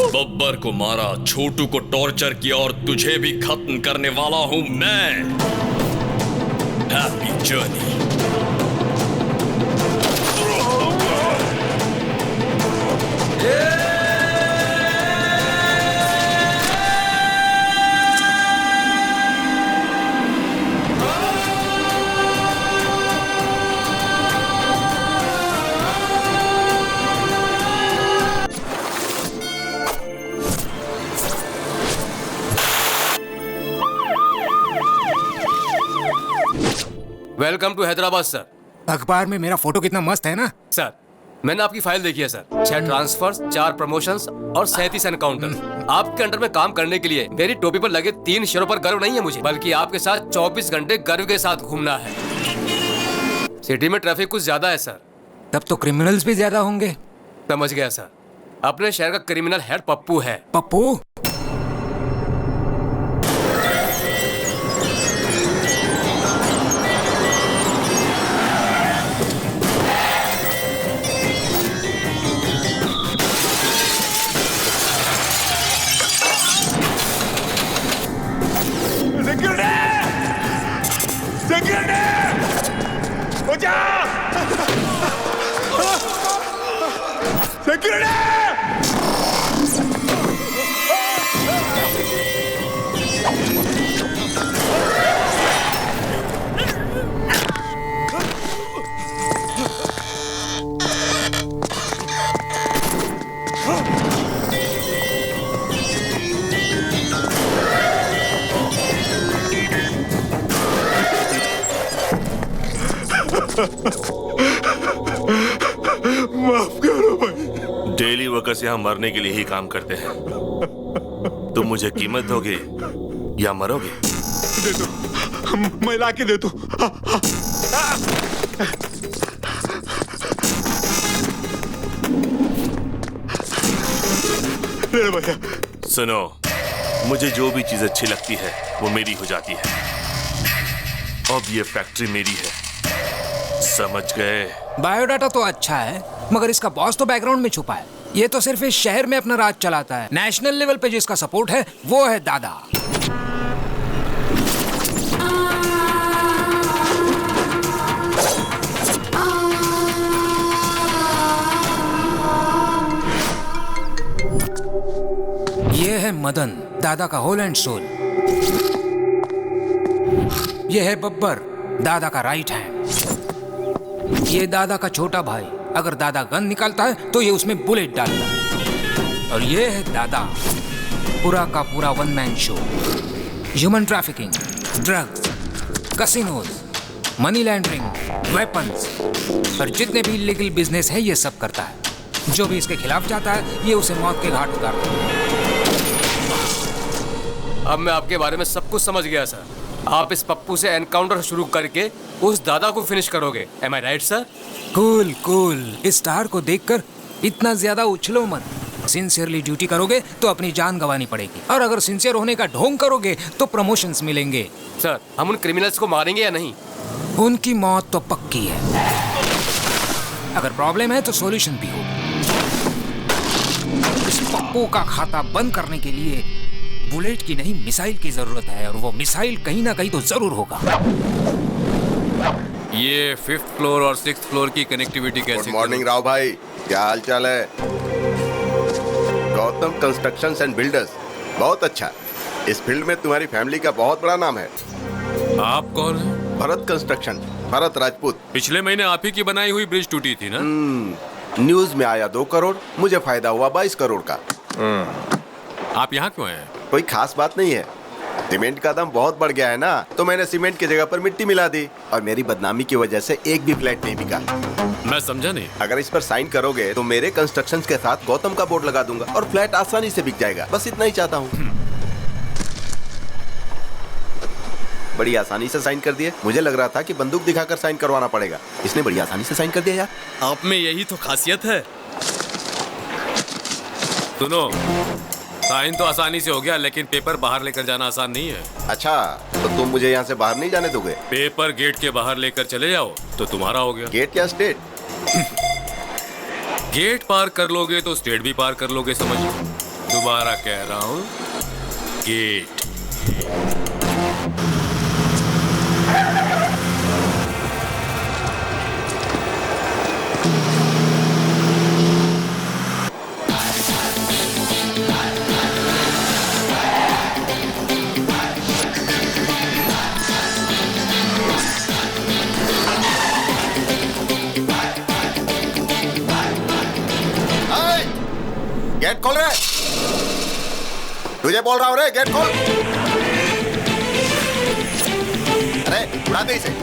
बब्बर को मारा, छोटू को टॉर्चर किया और तुझे भी खत्म करने वाला हूं मैं। Happy journey. Welcome to Hyderabad sir. अखबार में मेरा फोटो कितना मस्त है ना सर, मैंने आपकी फाइल देखी है सर। 6 ट्रांसफर्स, 4 प्रमोशंस और 37 एनकाउंटर। आपके अंडर में काम करने के लिए मेरी टोपी पर लगे 3 शेरों पर गर्व नहीं है मुझे, बल्कि आपके साथ 24 घंटे गर्व के साथ घूमना है। सिटी में ट्रैफिक कुछ ज्यादा है सर। तब तो क्रिमिनल्स भी ज्यादा होंगे। समझ गया सर। अपने शहर का क्रिमिनल हेड पप्पू है। पप्पू? माफ करो भाई। डेली वर्कर्स यहाँ मरने के लिए ही काम करते हैं। तुम मुझे कीमत दोगे या मरोगे? दे दो, मैं ला के दे दो। ले भैया। सुनो, मुझे जो भी चीज अच्छी लगती है वो मेरी हो जाती है। अब ये फैक्ट्री मेरी है, समझ गए? बायोडाटा तो अच्छा है, मगर इसका बॉस तो बैकग्राउंड में छुपा है। ये तो सिर्फ इस शहर में अपना राज चलाता है। नेशनल लेवल पे जिसका सपोर्ट है वो है दादा। ये है मदन, दादा का होल एंड सोल। ये है बब्बर, दादा का राइट हैंड। ये दादा का छोटा भाई, अगर दादा गन निकालता है तो ये उसमें बुलेट डालता है। और ये है दादा, पूरा का पूरा one man show. Human trafficking, drugs, casinos, money laundering, weapons और जितने भी इलीगल बिजनेस है ये सब करता है। जो भी इसके खिलाफ जाता है ये उसे मौत के घाट उतारता है। अब मैं आपके बारे में सब कुछ समझ गया सर। आप इस पप्पू से एनकाउंटर शुरू करके उस दादा को फिनिश करोगे। एम आई राइट सर? Cool cool. इस स्टार को देखकर इतना ज्यादा उछलो मत। सिंसियरली ड्यूटी करोगे तो अपनी जान गंवानी पड़ेगी, और अगर सिंसियर होने का ढोंग करोगे तो प्रमोशंस मिलेंगे। सर, हम उन क्रिमिनल्स को मारेंगे या नहीं? उनकी मौत तो पक्की है। अगर प्रॉब्लम है तो सॉल्यूशन भी हो। इस पप्पू का खाता बंद करने के लिए बुलेट की नहीं मिसाइल की जरूरत है, और वो मिसाइल कहीं ना कहीं तो जरूर होगा। ये 5th फ्लोर और 6th फ्लोर की कनेक्टिविटी कैसी? गुड मॉर्निंग राव भाई, क्या हाल चाल है? गौतम कंस्ट्रक्शंस एंड बिल्डर्स, बहुत अच्छा। इस फील्ड में तुम्हारी फैमिली का बहुत बड़ा नाम है। आप कौन हैं? भरत कंस्ट्रक्शन, भरत राजपूत। पिछले महीने आप ही की बनाई हुई ब्रिज टूटी थी ना? न्यूज में आया 2 करोड़, मुझे फायदा हुआ 22 करोड़ का। आप यहाँ क्यों हैं? कोई खास बात नहीं है, सीमेंट का दाम बहुत बढ़ गया है ना, तो मैंने सीमेंट की जगह पर मिट्टी मिला दी, और मेरी बदनामी की वजह से एक भी फ्लैट नहीं बिका। मैं समझा नहीं। अगर इस पर साइन करोगे तो मेरे कंस्ट्रक्शंस के साथ गौतम का बोर्ड लगा दूंगा और फ्लैट आसानी से बिक जाएगा। बस इतना ही चाहता हूँ। बड़ी आसानी से साइन कर दिए। मुझे लग रहा था कि बंदूक दिखाकर साइन करवाना पड़ेगा, इसने बड़ी आसानी से साइन कर दिया यार। आप में यही तो खासियत है। सुनो, साइन तो आसानी से हो गया, लेकिन पेपर बाहर लेकर जाना आसान नहीं है। अच्छा, तो तुम मुझे यहाँ से बाहर नहीं जाने दोगे? पेपर गेट के बाहर लेकर चले जाओ तो तुम्हारा हो गया। गेट या स्टेट? गेट पार कर लोगे तो स्टेट भी पार कर लोगे, समझ लो। दोबारा कह रहा हूँ, गेट। गेट खोल रहे, तुझे बोल रहा हूँ रे, गेट खोल। अरे उड़ा दे इसे।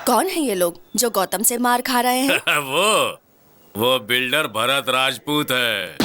कौन है ये लोग जो गौतम से मार खा रहे हैं? वो बिल्डर भरत राजपूत है।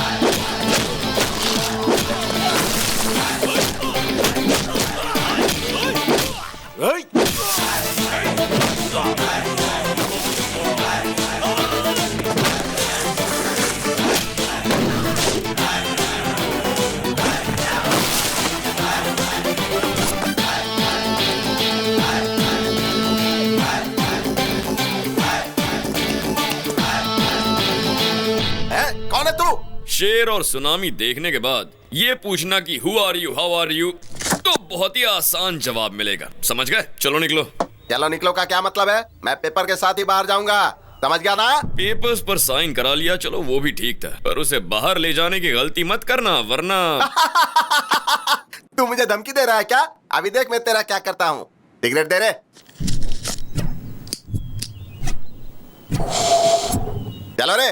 कौन है तू? शेर और सुनामी देखने के बाद ये पूछना कि who are you, how are you, तो बहुत ही आसान जवाब मिलेगा। समझ गए? चलो निकलो। चलो निकलो का क्या मतलब है? मैं पेपर के साथ ही बाहर जाऊंगा, समझ गया ना? पेपर्स पर साइन करा लिया, चलो वो भी ठीक था, पर उसे बाहर ले जाने की गलती मत करना, वरना तू मुझे धमकी दे रहा है क्या? अभी देख मैं तेरा क्या करता हूँ। सिगरेट दे रे। चलो रे।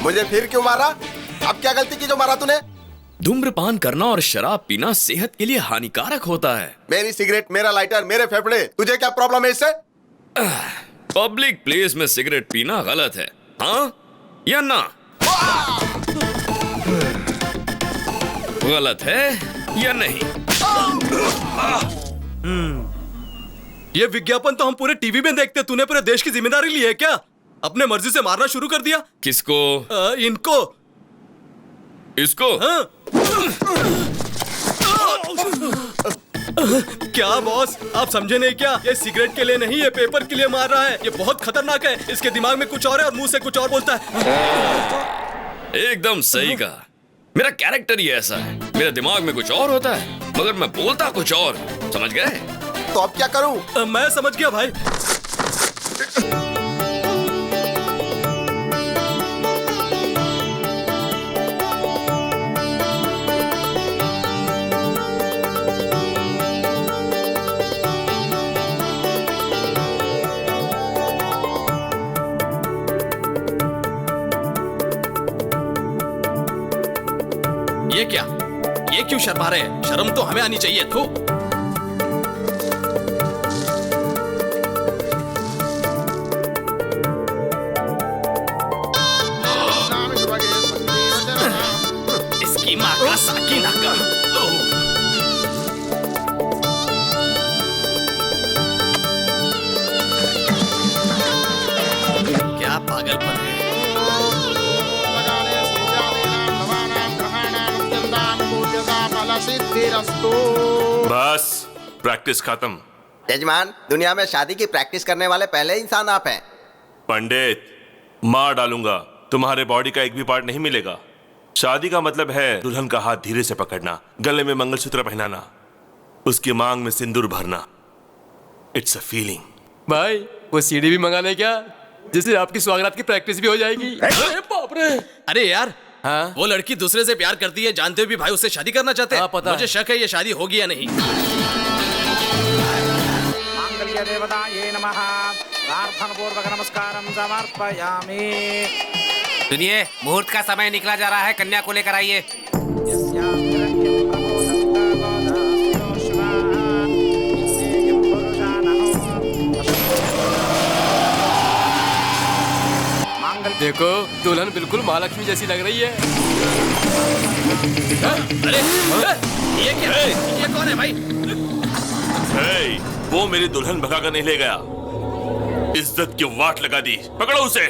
मुझे फिर क्यों मारा? अब क्या गलती की जो मारा तूने? धूम्रपान करना और शराब पीना सेहत के लिए हानिकारक होता है। मेरी सिगरेट, मेरा लाइटर, मेरे फेफड़े, तुझे क्या प्रॉब्लम है इससे? पब्लिक प्लेस में सिगरेट पीना गलत है, हाँ या ना? गलत है या नहीं? ये विज्ञापन तो हम पूरे टीवी में देखते, तूने पूरे देश की जिम्मेदारी ली है क्या? अपने मर्जी से मारना शुरू कर दिया। किसको? इनको। इसको? हाँ? क्या बॉस, आप समझे नहीं क्या? ये सिगरेट के लिए नहीं, ये पेपर के लिए मार रहा है। ये बहुत खतरनाक है। इसके दिमाग में कुछ और है और मुंह से कुछ और बोलता है। एकदम सही कहा। मेरा कैरेक्टर ही ऐसा है, मेरे दिमाग में कुछ और होता है मगर मैं बोलता कुछ और। समझ गए? तो अब क्या करूं? मैं समझ गया भाई। ये क्या? ये क्यों शर्मा रहे हैं? शर्म तो हमें आनी चाहिए। थू। इसकी माँ का साकी ना कर। क्या पागलपन है। बस प्रैक्टिस खत्म। यजमान, दुनिया में शादी की प्रैक्टिस करने वाले पहले इंसान आप हैं। पंडित, मार डालूंगा, तुम्हारे बॉडी का एक भी पार्ट नहीं मिलेगा। शादी का मतलब है दुल्हन का हाथ धीरे से पकड़ना, गले में मंगलसूत्र पहनाना, उसकी मांग में सिंदूर भरना। It's a feeling. भाई वो सीडी भी मंगा ले क्या, जिससे आपकी स्वागत की प्रैक्टिस भी हो जाएगी। अरे बाप रे। अरे यार, हाँ? वो लड़की दूसरे से प्यार करती है, जानते हुए भी भाई उससे शादी करना चाहते हैं। हाँ, पता मुझे है। शक है ये शादी होगी या नहीं। मांगल्य देवताये नमः। प्रार्थनापूर्वक नमस्कारं समर्पयामि। सुनिए, मुहूर्त का समय निकला जा रहा है, कन्या को लेकर आइए। देखो दुल्हन बिल्कुल महालक्ष्मी जैसी लग रही है। अरे ये क्या है? ये कौन है भाई? हे, वो मेरी दुल्हन भगा कर नहीं ले गया, इज्जत की वाट लगा दी। पकड़ो उसे।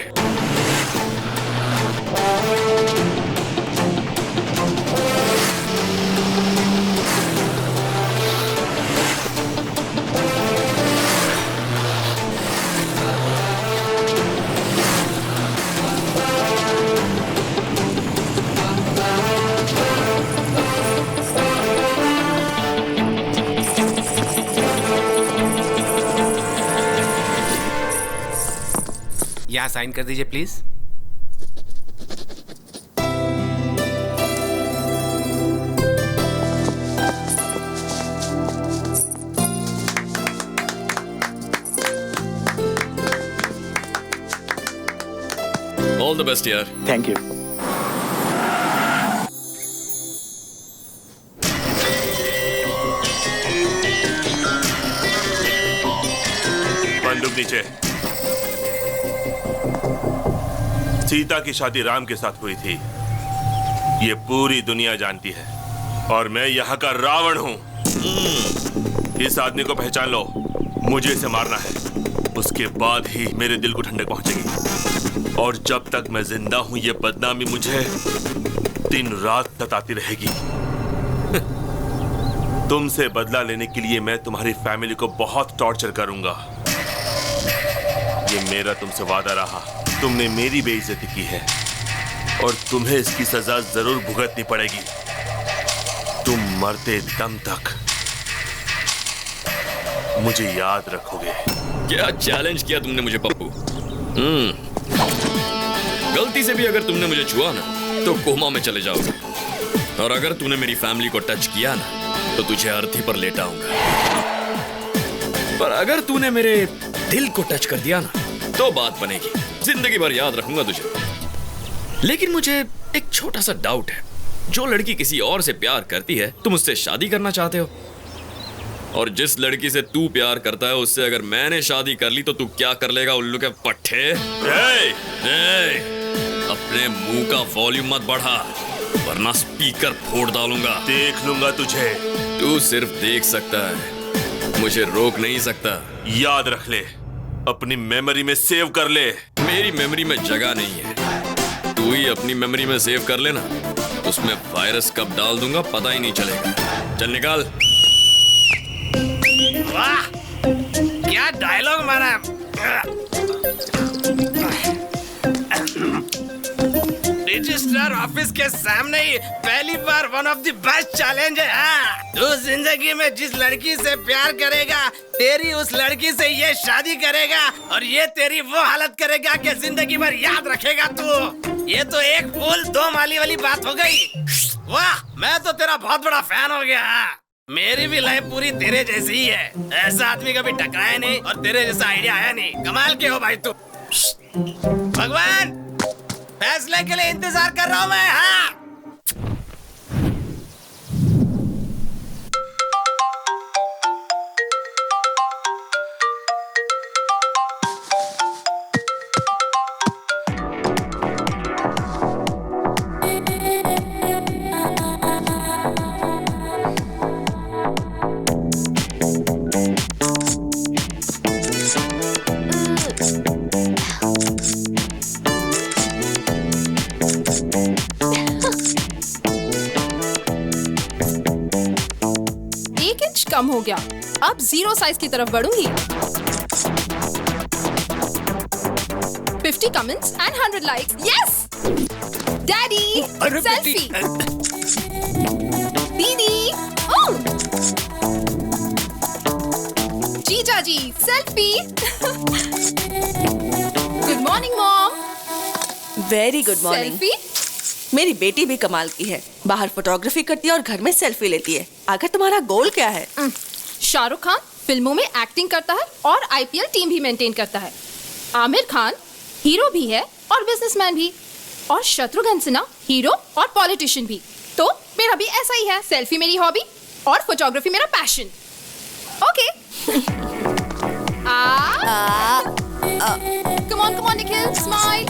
यहाँ साइन कर दीजिए प्लीज। ऑल द बेस्ट यार। Thank you. बंदूक नीचे। सीता की शादी राम के साथ हुई थी, ये पूरी दुनिया जानती है, और मैं यहाँ का रावण हूँ। इस आदमी को पहचान लो, मुझे इसे मारना है, उसके बाद ही मेरे दिल को ठंडक पहुंचेगी। और जब तक मैं जिंदा हूं ये बदनामी मुझे दिन रात सताती रहेगी। तुमसे बदला लेने के लिए मैं तुम्हारी फैमिली को बहुत टॉर्चर करूंगा। ये मेरा तुमसे वादा रहा। तुमने मेरी बेइज्जती की है और तुम्हें इसकी सजा जरूर भुगतनी पड़ेगी, तुम मरते दम तक मुझे याद रखोगे। क्या चैलेंज किया तुमने मुझे पप्पू। गलती से भी अगर तुमने मुझे छुआ ना तो कोमा में चले जाओगे, और अगर तूने मेरी फैमिली को टच किया ना तो तुझे अर्थी पर लेटाऊंगा। पर अगर तूने मेरे दिल को टच कर दिया ना तो बात बनेगी, जिंदगी भर याद रखूंगा तुझे। लेकिन मुझे एक छोटा सा डाउट है, जो लड़की किसी और से प्यार करती है तुम उससे शादी करना चाहते हो, और जिस लड़की से तू प्यार करता है उससे अगर मैंने शादी कर ली तो तू क्या कर लेगा उल्लू के पट्टे? अपने मुंह का वॉल्यूम मत बढ़ा वरना स्पीकर फोड़ डालूंगा। देख लूंगा तुझे। तू सिर्फ देख सकता है, मुझे रोक नहीं सकता। याद रख ले, अपनी मेमोरी में सेव कर ले। मेरी मेमोरी में जगह नहीं है, तू ही अपनी मेमोरी में सेव कर लेना, उसमें वायरस कब डाल दूंगा पता ही नहीं चलेगा। चल निकाल। वाह, क्या डायलॉग मारा। रजिस्ट्रार ऑफिस के सामने ही पहली बार one of the best challenge है। हाँ, तू जिंदगी में जिस लड़की से प्यार करेगा तेरी उस लड़की से ये शादी करेगा, और ये तेरी वो हालत करेगा कि जिंदगी भर याद रखेगा तू। ये तो एक फूल दो माली वाली बात हो गई। वाह, मैं तो तेरा बहुत बड़ा फैन हो गया। मेरी भी लाइफ पूरी तेरे जैसी ही है, ऐसा आदमी कभी टकराया नहीं और तेरे जैसा आइडिया आया नहीं। कमाल के हो भाई तू। भगवान, फैसले के लिए इंतजार कर रहा हूँ मैं। हाँ, कम हो गया। अब 0 साइज की तरफ बढ़ूंगी। 50 comments and 100 likes. Yes! Daddy, selfie. दीदी, oh! जीजा जी, selfie. Good morning, mom. Very good morning. Selfie? मेरी बेटी भी कमाल की है, बाहर फोटोग्राफी करती है और घर में सेल्फी लेती है। आखिर तुम्हारा गोल क्या है? शाहरुख खान फिल्मों में एक्टिंग करता है और IPL टीम भी मेंटेन करता है। आमिर खान हीरो भी है और बिजनेसमैन भी, और शत्रुघ्न सिन्हा हीरो और पॉलिटिशियन भी। तो मेरा भी ऐसा ही है, सेल्फी मेरी हॉबी और फोटोग्राफी मेरा passion. Okay. Come on Nikhil, smile.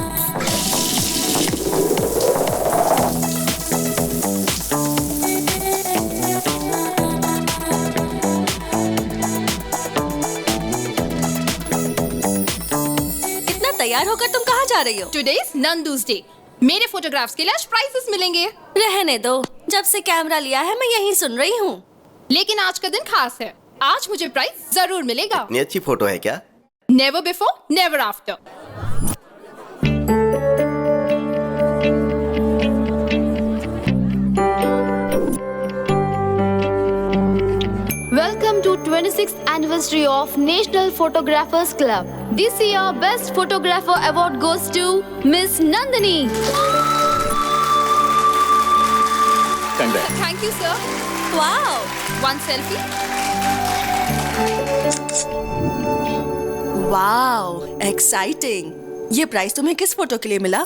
तैयार होकर तुम कहाँ जा रही हो? Today's नंदू's day. मेरे फोटोग्राफ्स के लिए आज प्राइजेस मिलेंगे। रहने दो, जब से कैमरा लिया है मैं यही सुन रही हूँ। लेकिन आज का दिन खास है, आज मुझे प्राइज जरूर मिलेगा। इतनी अच्छी फोटो है क्या? Never before, never after. Welcome to 26th anniversary of National Photographers Club. This year, Best Photographer Award goes to Miss Nandini. Congrats. Thank you, sir. Wow! One selfie. Wow! Exciting! ये prize तुम्हें किस photo के लिए मिला?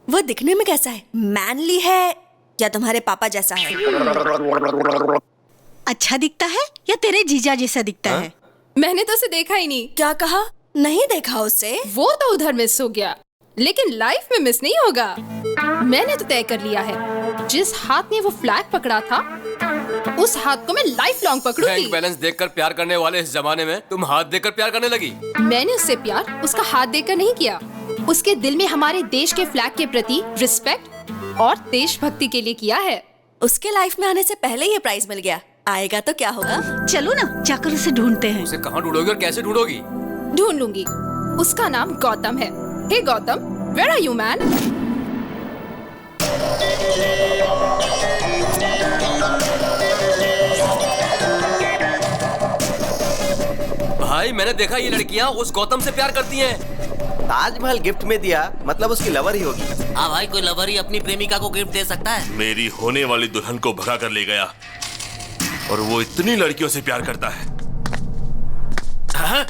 वो दिखने में कैसा है? मैनली है या तुम्हारे पापा जैसा है? अच्छा दिखता है या तेरे जीजा जैसा दिखता है? मैंने तो उसे देखा ही नहीं। क्या कहा? नहीं देखा उसे? वो तो उधर मिस हो गया, लेकिन लाइफ में मिस नहीं होगा। मैंने तो तय कर लिया है, जिस हाथ ने वो फ्लैग पकड़ा था उस हाथ को मैं लाइफ लॉन्ग पकड़ूंगी। बैंक बैलेंस देखकर प्यार करने वाले इस जमाने में तुम हाथ देकर प्यार करने लगी। मैंने उससे प्यार उसका हाथ देकर नहीं किया, उसके दिल में हमारे देश के फ्लैग के प्रति रिस्पेक्ट और देशभक्ति के लिए किया है। उसके लाइफ में आने से पहले ये प्राइज मिल गया, आएगा तो क्या होगा? चलो ना जाकर उसे ढूंढते हैं। उसे कहाँ ढूंढोगी और कैसे ढूंढोगी? ढूंढ लूंगी। उसका नाम गौतम है। Hey Gautam, where are you man? भाई मैंने देखा ये लड़कियां उस गौतम से प्यार करती हैं। ताजमहल गिफ्ट में दिया मतलब उसकी लवर ही होगी। हाँ भाई, कोई लवर ही अपनी प्रेमिका को गिफ्ट दे सकता है। मेरी होने वाली दुल्हन को भगा कर ले गया और वो इतनी लड़कियों से प्यार करता है। हाँ?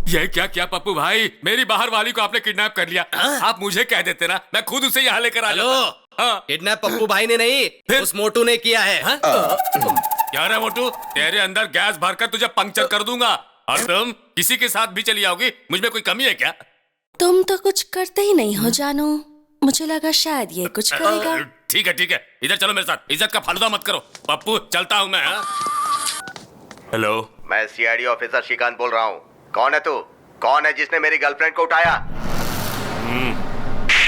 ये क्या किया पप्पू भाई? मेरी बाहर वाली को आपने किडनैप कर लिया। आप मुझे कह देते ना, मैं खुद उसे यहाँ लेकर आ जाता। किडनैप पप्पू भाई ने नहीं, उस मोटू ने किया है। क्या रे मोटू, तेरे अंदर गैस भरकर तुझे पंक्चर कर दूंगा। और तुम किसी के साथ भी चली आओगी, मुझ में कोई कमी है क्या? तुम तो कुछ करते ही नहीं हो जानू, मुझे लगा शायद ये कुछ करेगा। ठीक है, इधर चलो मेरे साथ। इज्जत का फालूदा मत करो पप्पू, चलता हूँ मैं। हेलो, मैं CID ऑफिसर श्रीकांत बोल रहा हूँ। कौन है तू? कौन है जिसने मेरी गर्लफ्रेंड को उठाया?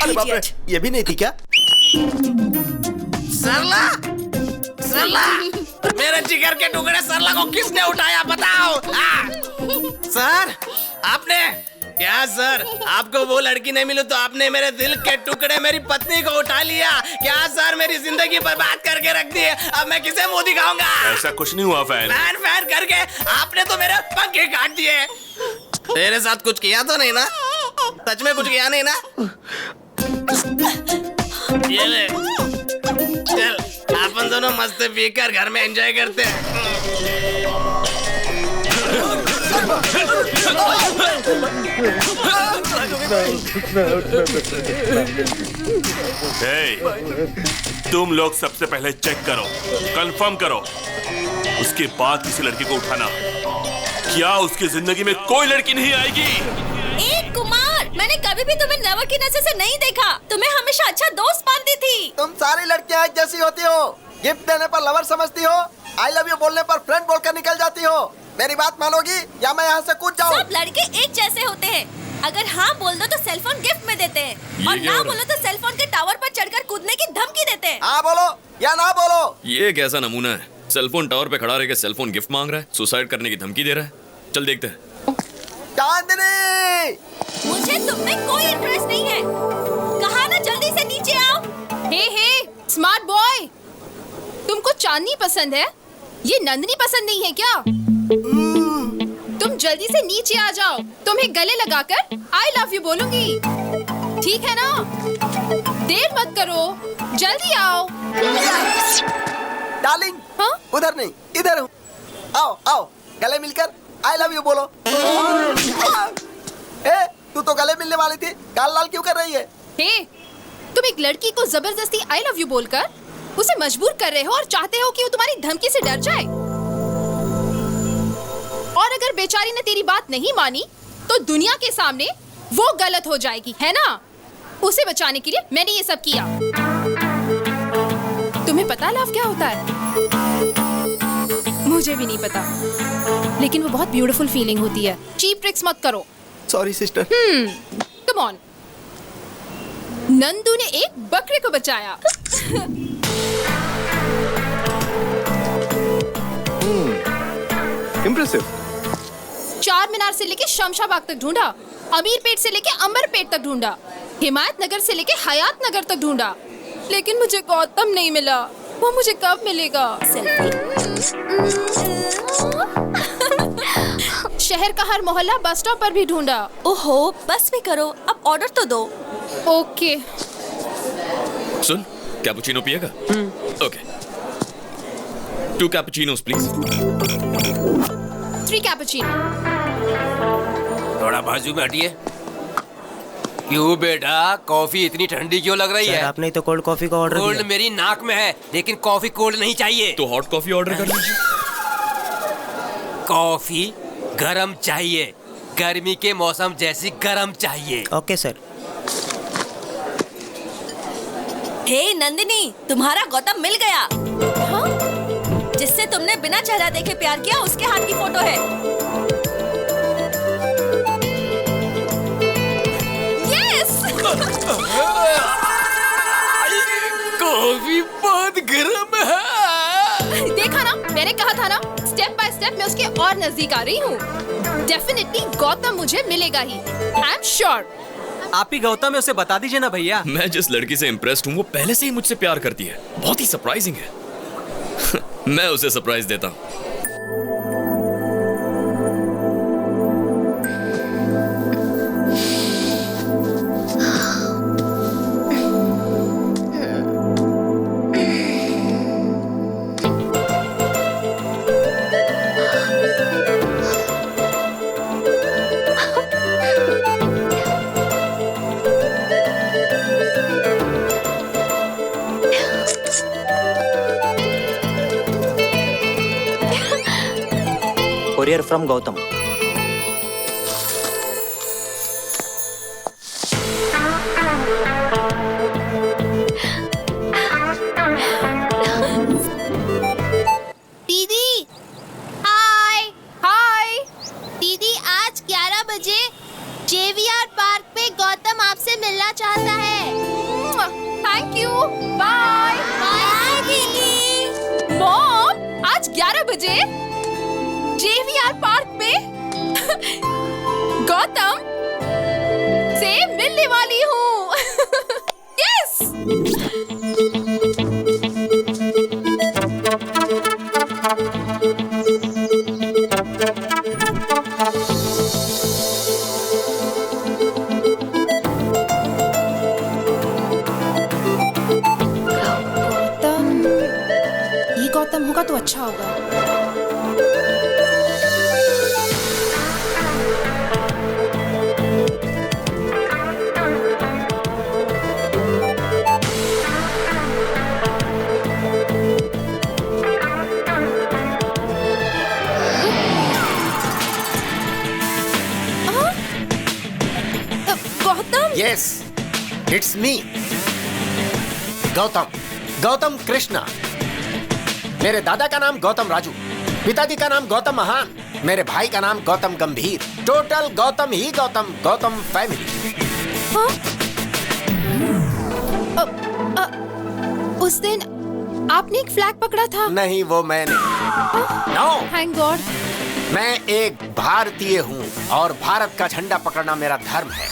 अरे बाप रे, ये भी नहीं थी क्या? सरला, सरला, मेरे जिगर के टुकड़े सरला को किसने उठाया बताओ? सर, आपने क्या? सर, आपको वो लड़की नहीं मिली तो आपने मेरे दिल के टुकड़े मेरी पत्नी को उठा लिया क्या? सर, मेरी जिंदगी बर्बाद करके रख दी है, अब मैं किसे मुंह दिखाऊंगा? ऐसा कुछ नहीं हुआ फैन। फैन करके आपने तो मेरे पंखे काट दिए। तेरे साथ कुछ किया तो नहीं ना? सच में कुछ किया नहीं ना? ये ले, चल अपन दोनों मस्त पीकर घर में एंजॉय करते हैं। तुम लोग सबसे पहले चेक करो, कंफर्म करो, उसके बाद किसी लड़की को उठाना। क्या उसकी जिंदगी में कोई लड़की नहीं आएगी? एक कुमार, मैंने कभी भी तुम्हें नेवर की नजर से नहीं देखा। तुम्हें हमेशा अच्छा दोस्त मानती थी। तुम सारी लड़कियां एक जैसी होती हो। गिफ्ट देने पर लवर समझती हो, आई लव यू बोलने पर फ्रेंड बोलकर निकल जाती हो। मेरी बात मानोगी या मैं यहाँ से कूद जाऊँ? सब लड़के एक जैसे होते हैं। अगर हाँ बोल दो तो सेलफोन गिफ्ट में देते हैं, और ना बोलो तो सेलफोन के टावर पर चढ़कर कूदने की धमकी देते हैं। हाँ बोलो या ना बोलो। ये कैसा नमूना है? सेलफोन टावर पे खड़ा रह के सेलफोन गिफ्ट मांग रहा है, सुसाइड करने की धमकी दे रहा है। चल देखते हैं। चांदनी, मुझे तुम में कोई इंटरेस्ट नहीं है। कहा ना जल्दी से नीचे आओ। हे स्मार्ट बॉय, तुमको चांदनी पसंद है, ये नंदनी पसंद नहीं है क्या? तुम जल्दी से नीचे आ जाओ, तुम्हें गले लगाकर आई लव यू बोलूंगी, ठीक है ना? देर मत करो, जल्दी आओ। डार्लिंग, हाँ? उधर नहीं, इधर हूँ। आओ आओ, गले मिलकर आई लव यू बोलो। तू तो गले मिलने वाली थी, गाल लाल क्यों कर रही है? तुम एक लड़की को जबरदस्ती आई लव यू बोलकर उसे मजबूर कर रहे हो और चाहते हो कि वो तुम्हारी धमकी से डर जाए। और अगर बेचारी ने तेरी बात नहीं मानी तो दुनिया के सामने वो गलत हो जाएगी, है ना? उसे बचाने के लिए मैंने ये सब किया। तुम्हें पता लव क्या होता है? मुझे भी नहीं पता, लेकिन वो बहुत ब्यूटीफुल फीलिंग होती है। चीप ट्रिक्स मत करो। Sorry sister. Come on. Nandu ने एक बकरे को बचाया। इम्प्रेसिव। चार मीनार से लेके शमशाबाग तक ढूंढा, अमीर पेट से लेके अंबर पेट तक ढूंढा, हिमायत नगर से लेके हयात नगर तक ढूंढा, लेकिन मुझे गौतम नहीं मिला। वो मुझे कब मिलेगा? शहर का हर मोहल्ला बस स्टॉप पर भी ढूंढा। ओहो, बस भी करो, अब ऑर्डर तो दो। ओके। सुन, कैपुचिनो पिएगा? ओके। 2 cappuccinos please. 3 कैपुचिनो। थोड़ा बाजू में हटिए। क्यों बेटा, कॉफी इतनी ठंडी क्यों लग रही है? आपने तो कोल्ड कॉफी का ऑर्डर कोल्ड मेरी नाक में है, लेकिन कॉफी कोल्ड नहीं चाहिए। तो हॉट कॉफी ऑर्डर कर लीजिए। कॉफी गरम चाहिए, गर्मी के मौसम जैसी गरम चाहिए। Okay sir. हे नंदिनी, तुम्हारा गौतम मिल गया। हाँ? जिससे तुमने बिना चेहरा देखे प्यार किया, उसके हाथ की फोटो है। यस। कॉफी बहुत गर्म है। देखा ना, मैंने कहा था ना, स्टेप बाय स्टेप मैं उसके और नजदीक आ रही हूँ। डेफिनेटली गौतम मुझे मिलेगा ही, आई एम श्योर। आप ही गौतम है, उसे बता दीजिए ना भैया। मैं जिस लड़की से इम्प्रेस्ड हूँ वो पहले से ही मुझसे प्यार करती है। बहुत ही सरप्राइजिंग है। मैं उसे सरप्राइज देता हूँ। Courier from Gautam. दीदी, हाय हाय। दीदी, आज 11 बजे JVR पार्क पे गौतम आपसे मिलना चाहता है। थैंक यू, बाय बाय दीदी। मॉम, आज 11 बजे JVR पार्क में गौतम से मिलने वाली हूँ। यस। गौतम, ये गौतम होगा तो अच्छा होगा। Yes, it's me, Gautam Krishna. मेरे दादा का नाम गौतम राजू, पिताजी का नाम गौतम महान, मेरे भाई का नाम गौतम गंभीर। टोटल गौतम ही गौतम फैमिली। उस दिन आपने एक फ्लैग पकड़ा था। नहीं, वो मैंने। No, thank god. मैं एक भारतीय हूँ और भारत का झंडा पकड़ना मेरा धर्म है।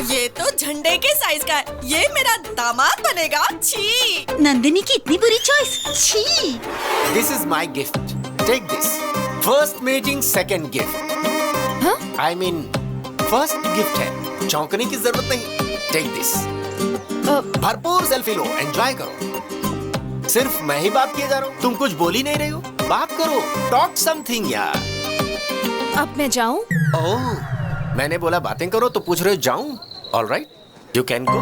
ये तो झंडे के साइज का है। ये मेरा दामाद बनेगा। छी। नंदिनी की इतनी बुरी चॉइस। छी। This is my gift, take this. First meeting second gift. I mean first gift है, चौंकने की जरूरत नहीं। Take this. भरपूर सेल्फी लो, एंजॉय करो। सिर्फ मैं ही बात किए जा रहा हूँ, तुम कुछ बोल ही नहीं रही हो। बात करो, टॉक समथिंग यार। अब मैं जाऊँ? ओह, मैंने बोला बातें करो तो पूछ रहे हो जाऊँ? All right, you can go.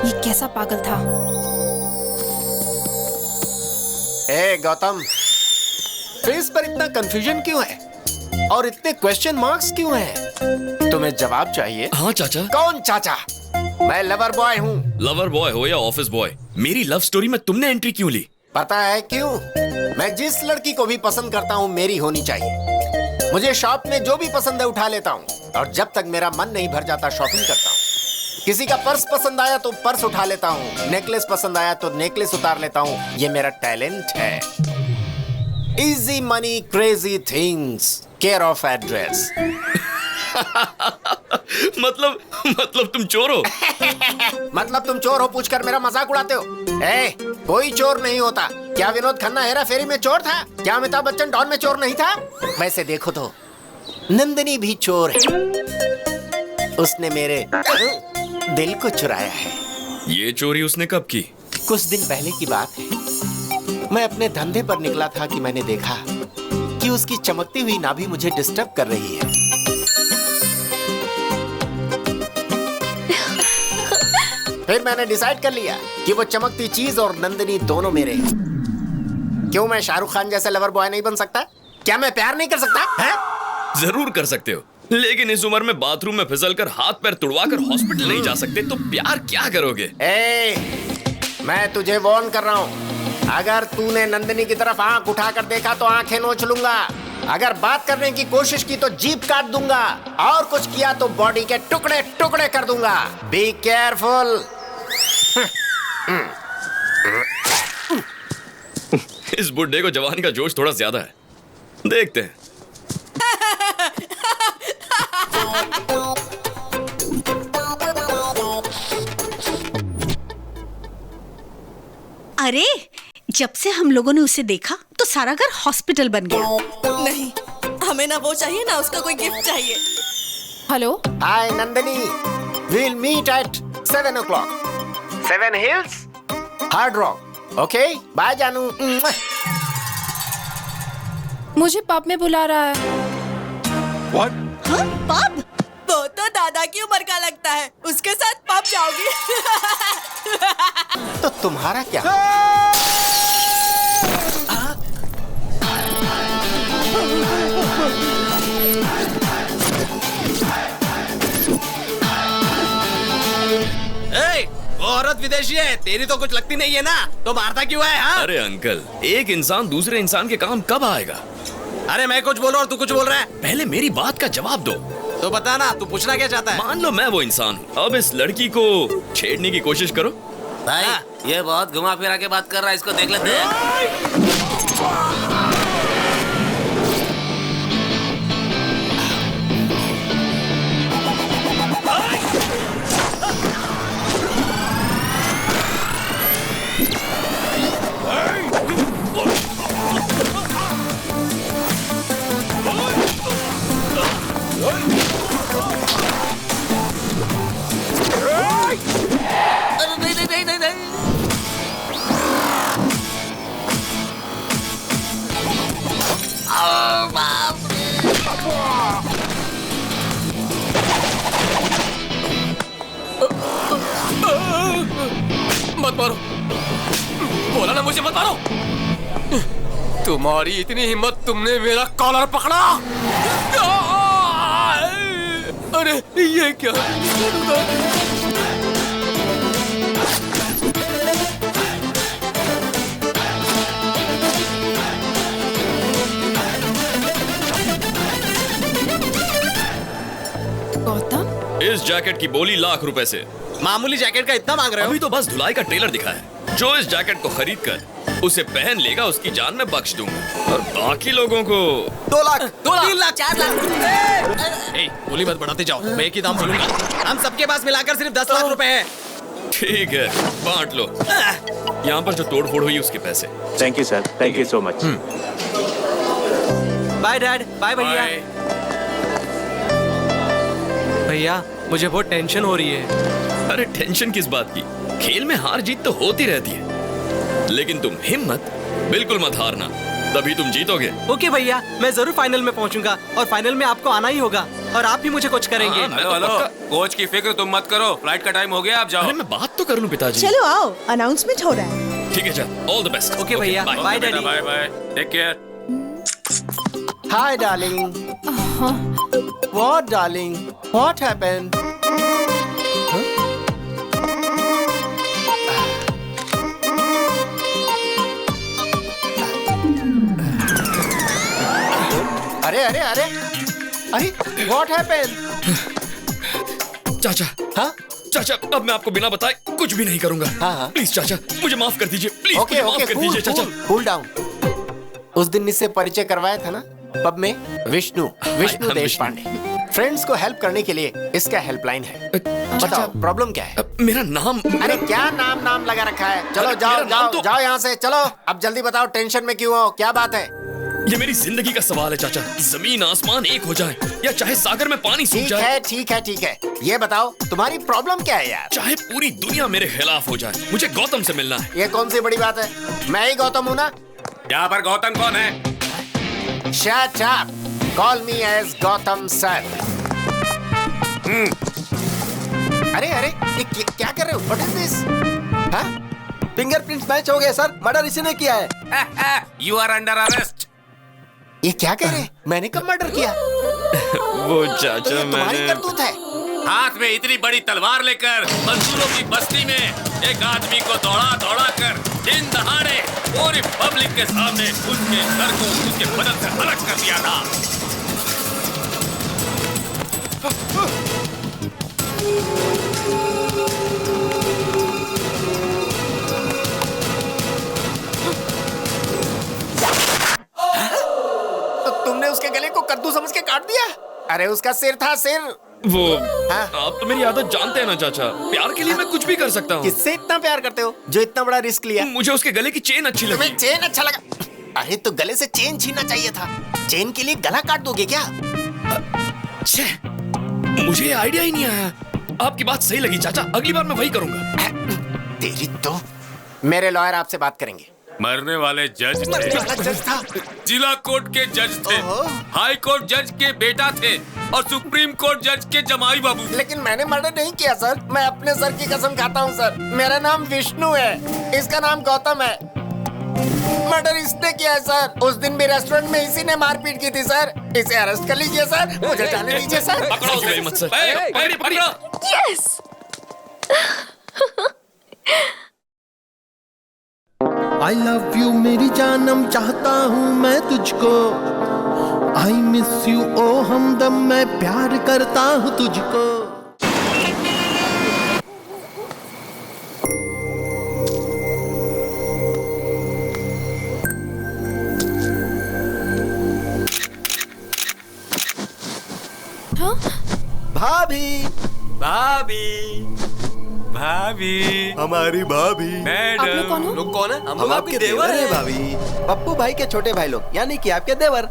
ये कैसा पागल था? ए गौतम, फेस पर इतना कंफ्यूजन क्यों है और इतने क्वेश्चन मार्क्स क्यों हैं? तुम्हें जवाब चाहिए? हाँ चाचा। कौन चाचा? मैं लवर बॉय हूँ। लवर बॉय हो या ऑफिस बॉय, मेरी लव स्टोरी में तुमने एंट्री क्यों ली? पता है क्यों? मैं जिस लड़की को भी पसंद करता हूँ मेरी होनी चाहिए। मुझे शॉप में जो भी पसंद है उठा लेता हूँ और जब तक मेरा मन नहीं भर जाता शॉपिंग करता हूँ। किसी का पर्स पसंद आया तो पर्स उठा लेता हूँ, नेकलेस पसंद आया तो नेकलेस उतार लेता हूँ। ये मेरा टैलेंट है। Easy money crazy things, care of address. मतलब तुम चोर हो? मतलब तुम चोर हो पूछकर मेरा मजाक उड़ाते हो? ए, कोई चोर नहीं होता। क्या विनोद खन्ना हेरा फेरी में चोर था? क्या अमिताभ बच्चन डॉन में चोर नहीं था? वैसे देखो तो नंदिनी भी चोर है। उसने मेरे दिल को चुराया है। ये चोरी उसने कब की? कुछ दिन पहले की बात है। मैं अपने धंधे पर निकला था कि मैंने देखा कि उसकी चमकती हुई नाभि मुझे डिस्टर्ब कर रही है। फिर मैंने डिसाइड कर लिया कि वो चमकती चीज और नंदिनी दोनों मेरे हैं। क्यों मैं शाहरुख खान जैसा लवर बॉय नहीं बन सकता? क्या मैं प्यार नहीं कर सकता है? जरूर कर सकते हो, लेकिन इस उम्र में बाथरूम में फिसलकर हाथ पैर तुड़वाकर हॉस्पिटल नहीं जा सकते तो प्यार क्या करोगे? मैं तुझे वार्न कर रहा हूँ, अगर तूने नंदिनी की तरफ आंख उठाकर देखा तो आंखें नोच लूंगा। अगर बात करने की कोशिश की तो जीभ काट दूंगा और कुछ किया तो बॉडी के टुकड़े टुकड़े कर दूंगा। Be careful. इस बुड्ढे को जवानी का जोश थोड़ा ज्यादा है, देखते हैं। अरे, जब से हम लोगों ने उसे देखा तो सारा घर हॉस्पिटल बन गया। नहीं, हमें ना वो चाहिए ना उसका कोई गिफ्ट चाहिए। Hello, hi Nandini, we'll meet at 7 o'clock. 7 Hills, Hard Rock. Okay, bye जानू। मुझे पब में बुला रहा है। What? हाँ, पब? वो तो दादा की उम्र का लगता है, उसके साथ पब जाओगी? तो तुम्हारा क्या? वो औरत विदेशी है, तेरी तो कुछ लगती नहीं है ना, तो मारता क्यों है? हाँ? अरे अंकल, एक इंसान दूसरे इंसान के काम कब आएगा? अरे मैं कुछ बोल रहा हूँ, तू कुछ बोल रहा है। पहले मेरी बात का जवाब दो। तो बता ना, तू पूछना क्या चाहता है? मान लो मैं वो इंसान हूँ, अब इस लड़की को छेड़ने की कोशिश करो। भाई, ये बहुत घुमा फिरा के बात कर रहा है, इसको देख लेते हैं। मत मारो, बोला ना मुझे मत मारो। तुम्हारी इतनी हिम्मत, तुमने मेरा कॉलर पकड़ा। अरे ये क्या? गौतम, इस जैकेट की बोली ₹1,00,000 से। मामूली जैकेट का इतना मांग रहे हो? अभी तो बस धुलाई का ट्रेलर दिखा है। जो इस जैकेट को खरीद कर उसे पहन लेगा, उसकी जान मैं बख्श दूंगा, और बाकी लोगों को 2 लाख, 2 लाख, 3 लाख, 4 लाख। बोली मत बढ़ाते जाओ, मैं एक ही दाम बोलूंगा। हम सबके पास मिलाकर सिर्फ 10 लाख रुपए हैं। ठीक है, बांट लो। यहाँ पर जो तोड़ फोड़ हुई उसके पैसे। Thank you sir, thank you so much. Bye dad, bye भैया। भैया मुझे बहुत टेंशन हो रही है। अरे टेंशन किस बात की? खेल में हार जीत तो होती रहती है, लेकिन तुम हिम्मत बिल्कुल मत हारना, तभी तुम जीतोगे। ओके भैया, मैं जरूर फाइनल में पहुंचूंगा और फाइनल में आपको आना ही होगा और आप भी मुझे कुछ करेंगे। हेलो हेलो, कोच की फिक्र तुम मत करो, फ्लाइट का टाइम हो गया, आप जाओ। अरे मैं बात तो कर लूं पिताजी। चलो आओ, अनाउंसमेंट हो रहा है। ठीक है, जा, ऑल द बेस्ट। ओके भैया, bye daddy. Bye bye, take care. Hi darling. What darling? What happened? अरे अरे अरे अरे, व्हाट हैपेंड? चाचा, हाँ चाचा, अब मैं आपको बिना बताए कुछ भी नहीं करूंगा। हाँ। प्लीज चाचा, मुझे माफ कर दीजिए, प्लीज ओके मुझे माफ कर दीजिए चाचा। Cool down. उस दिन इससे परिचय करवाया था ना पब में। विष्णु देश पांडे। फ्रेंड्स को हेल्प करने के लिए इसका हेल्पलाइन है। बताओ प्रॉब्लम क्या है? मेरा नाम। अरे क्या नाम लगा रखा है? चलो जाओ जाओ जाओ यहाँ से, चलो। अब जल्दी बताओ, टेंशन में क्यों हो? क्या बात है? ये मेरी जिंदगी का सवाल है चाचा। जमीन आसमान एक हो जाए या चाहे सागर में पानी सूख जाए। ठीक है। ये बताओ तुम्हारी प्रॉब्लम क्या है यार? चाहे पूरी दुनिया मेरे खिलाफ हो जाए, मुझे गौतम से मिलना है। ये कौन सी बड़ी बात है? मैं ही गौतम हूँ ना। यहाँ पर गौतम कौन है? Shut up. Call me as Gautam sir. अरे ये क्या कर रहे हो? What is this? हाँ? फिंगरप्रिंट्स मैच हो गए सर, मर्डर इसी ने किया है। You are under arrest. ये क्या कह रहे हैं? मैंने कब मर्डर किया? वो चाचा, तो ये तुम्हारी मैंने करतूत है। हाथ में इतनी बड़ी तलवार लेकर मजदूरों की बस्ती में एक आदमी को दौड़ा कर दिन दहाड़े पूरी पब्लिक के सामने उसके सर को उसके बदन से अलग कर दिया था। तो तुमने उसके गले को कद्दू समझ के काट दिया? अरे उसका सिर था, सिर। वो हाँ? आप तो मेरी आदत जानते हैं ना चाचा, प्यार के लिए मैं कुछ भी कर सकता हूँ। किससे इतना प्यार करते हो जो इतना बड़ा रिस्क लिया? मुझे उसके गले की चेन अच्छी लगी। तुम्हें चेन अच्छा लगा? अरे तो गले से चेन छीनना चाहिए था। चेन के लिए गला काट दोगे क्या? मुझे आइडिया ही नहीं आया। आपकी बात सही लगी चाचा, अगली बार मैं वही करूंगा। तेरी तो। मेरे लॉयर आपसे बात करेंगे। मरने वाले जज था। जिला कोर्ट के जज थे, हाई कोर्ट जज के बेटा थे और सुप्रीम कोर्ट जज के जमाई बाबू। लेकिन मैंने मर्डर नहीं किया सर। मैं अपने सर की कसम खाता हूँ सर। मेरा नाम विष्णु है, इसका नाम गौतम है। मर्डर इसने किया है सर। उस दिन भी रेस्टोरेंट में इसी ने मारपीट की थी सर। इसे अरेस्ट कर लीजिए सर, मुझे जाने दीजिए सर। पकड़ो उसे मत sir. Yes. I love you मेरी जानम, चाहता हूँ मैं तुझको। I miss you ओ हमदम, मैं प्यार करता हूँ तुझको। भाभी हमारी भाभी। आप लोग कौन हो? लोग कौन है? हम आपके देवर हैं भाभी। पप्पू भाई के छोटे भाई लोग, यानी कि आपके देवर।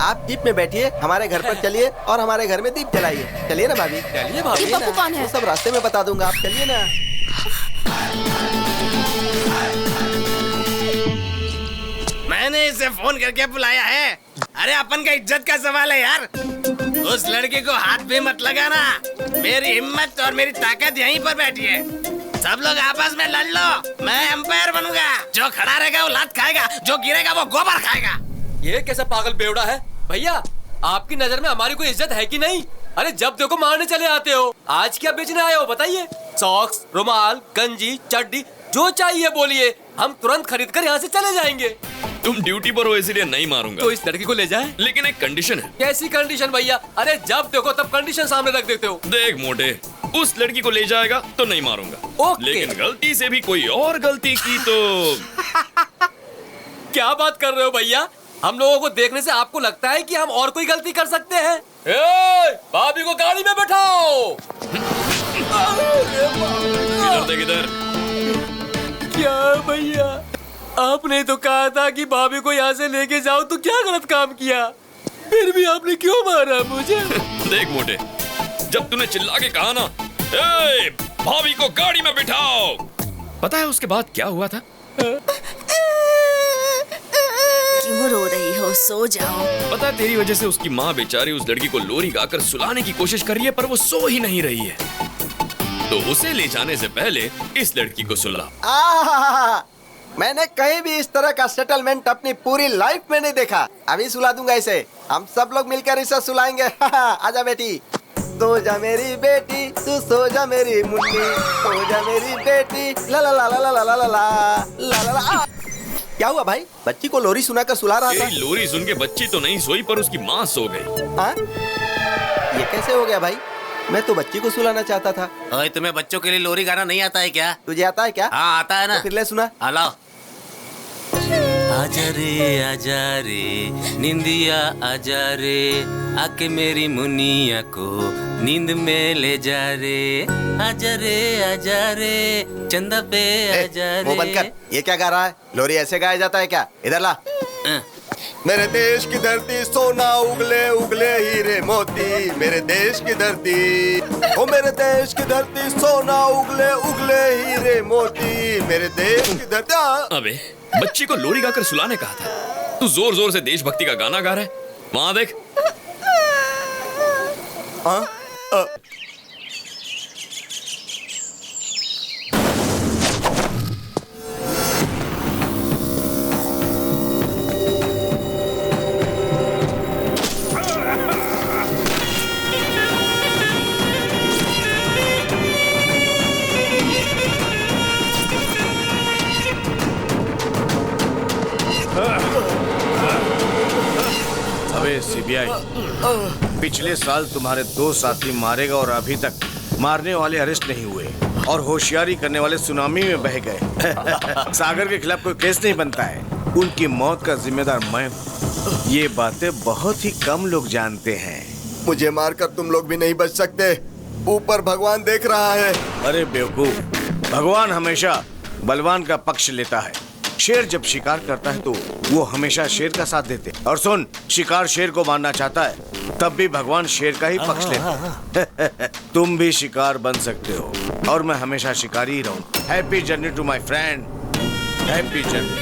आप जीप में बैठिए, हमारे घर पर चलिए और हमारे घर में दीप जलाइए। चलिए ना भाभी। चलिए भाभी। ये पप्पू कौन है? वो सब रास्ते में बता दूंगा, आप चलिए ना। मैंने इसे फोन करके बुलाया है। अरे अपन का इज्जत का सवाल है यार। उस लड़के को हाथ भी मत लगाना। मेरी हिम्मत और मेरी ताकत यहीं पर बैठी है। सब लोग आपस में लड़ लो, मैं एम्पायर बनूंगा। जो खड़ा रहेगा वो लात खाएगा, जो गिरेगा वो गोबर खाएगा। ये कैसा पागल बेवड़ा है भैया? आपकी नजर में हमारी कोई इज्जत है कि नहीं? अरे जब देखो मारने चले आते हो। आज क्या बेचने आए हो बताइए? सॉक्स, रुमाल, गंजी, चड्डी, जो चाहिए बोलिए, हम तुरंत खरीद कर यहाँ से चले जाएंगे। तुम ड्यूटी पर हो इसलिए नहीं मारूंगा। तो इस लड़की को ले जाए। लेकिन एक कंडीशन है। कैसी कंडीशन भैया? अरे जब देखो तब कंडीशन सामने रख देते हो। देख मोटे, उस लड़की को ले जाएगा तो नहीं मारूंगा। लेकिन गलती से भी कोई और गलती की तो क्या बात कर रहे हो भैया? हम लोगों को देखने से आपको लगता है कि हम और कोई गलती कर सकते हैं? भाभी को गाड़ी में बैठाओ। इधर देख इधर। क्या भैया, आपने तो कहा था कि भाभी को यहाँ से लेके जाओ, तो क्या गलत काम किया? फिर भी आपने क्यों मारा मुझे? देख मोटे, जब तूने चिल्ला के कहा ना, ए, भाभी को गाड़ी में बिठाओ, पता है उसके बाद क्या हुआ था? क्यों रो रही हो? सो जाओ। पता है तेरी वजह से उसकी माँ बेचारी उस लड़की को लोरी गाकर सुलाने की कोशिश कर रही है, पर वो सो ही नहीं रही है। तो उसे ले जाने से पहले इस लड़की को सुला। मैंने कहीं भी इस तरह का सेटलमेंट अपनी पूरी लाइफ में नहीं देखा। अभी सुला दूंगा इसे। हम सब लोग मिलकर इसे सुलाएंगे। आजा बेटी, सो जा मेरी बेटी, तू सो जा मेरी मुन्नी, सो जा मेरी बेटी। ला ला ला ला ला ला ला ला ला ला ला। क्या हुआ भाई? बच्ची को लोरी सुनाकर सुला रहा था। लोरी सुन के बच्ची तो नहीं सोई, पर उसकी माँ सो गई। हाँ? ये कैसे हो गया भाई? मैं तो बच्ची को सुलाना चाहता था। ओए, तुम्हें बच्चों के लिए लोरी गाना नहीं आता है क्या? तुझे आता है क्या? हाँ आता है ना। तो फिर ले सुना। लाओ। आजा रे निंदिया आजा रे, आके मेरी मुनिया को नींद में ले जा रे। आजा रे चंदा पे आजा रे। वो बंद कर। ये क्या गा रहा है? लोरी ऐसे गाया जाता है क्या? इधर ला। मेरे देश की धरती सोना उगले उगले हीरे मोती, मेरे देश की धरती, ओ मेरे देश की धरती सोना उगले उगले हीरे मोती, मेरे देश की धरती। अबे बच्ची को लोरी गाकर सुलाने कहा था, तू जोर जोर से देशभक्ति का गाना गा रहा है। वहां देख। सीबीआई, पिछले साल तुम्हारे 2 साथी मारे गए और अभी तक मारने वाले अरेस्ट नहीं हुए और होशियारी करने वाले सुनामी में बह गए। सागर के खिलाफ कोई केस नहीं बनता है, उनकी मौत का जिम्मेदार मैं हूँ। ये बातें बहुत ही कम लोग जानते हैं। मुझे मारकर तुम लोग भी नहीं बच सकते, ऊपर भगवान देख रहा है। अरे बेवकूफ, भगवान हमेशा बलवान का पक्ष लेता है। शेर जब शिकार करता है तो वो हमेशा शेर का साथ देते। और सुन, शिकार शेर को मारना चाहता है तब भी भगवान शेर का ही पक्ष लेता है। तुम भी शिकार बन सकते हो और मैं हमेशा शिकारी ही रहूं। Happy journey to my friend, happy journey.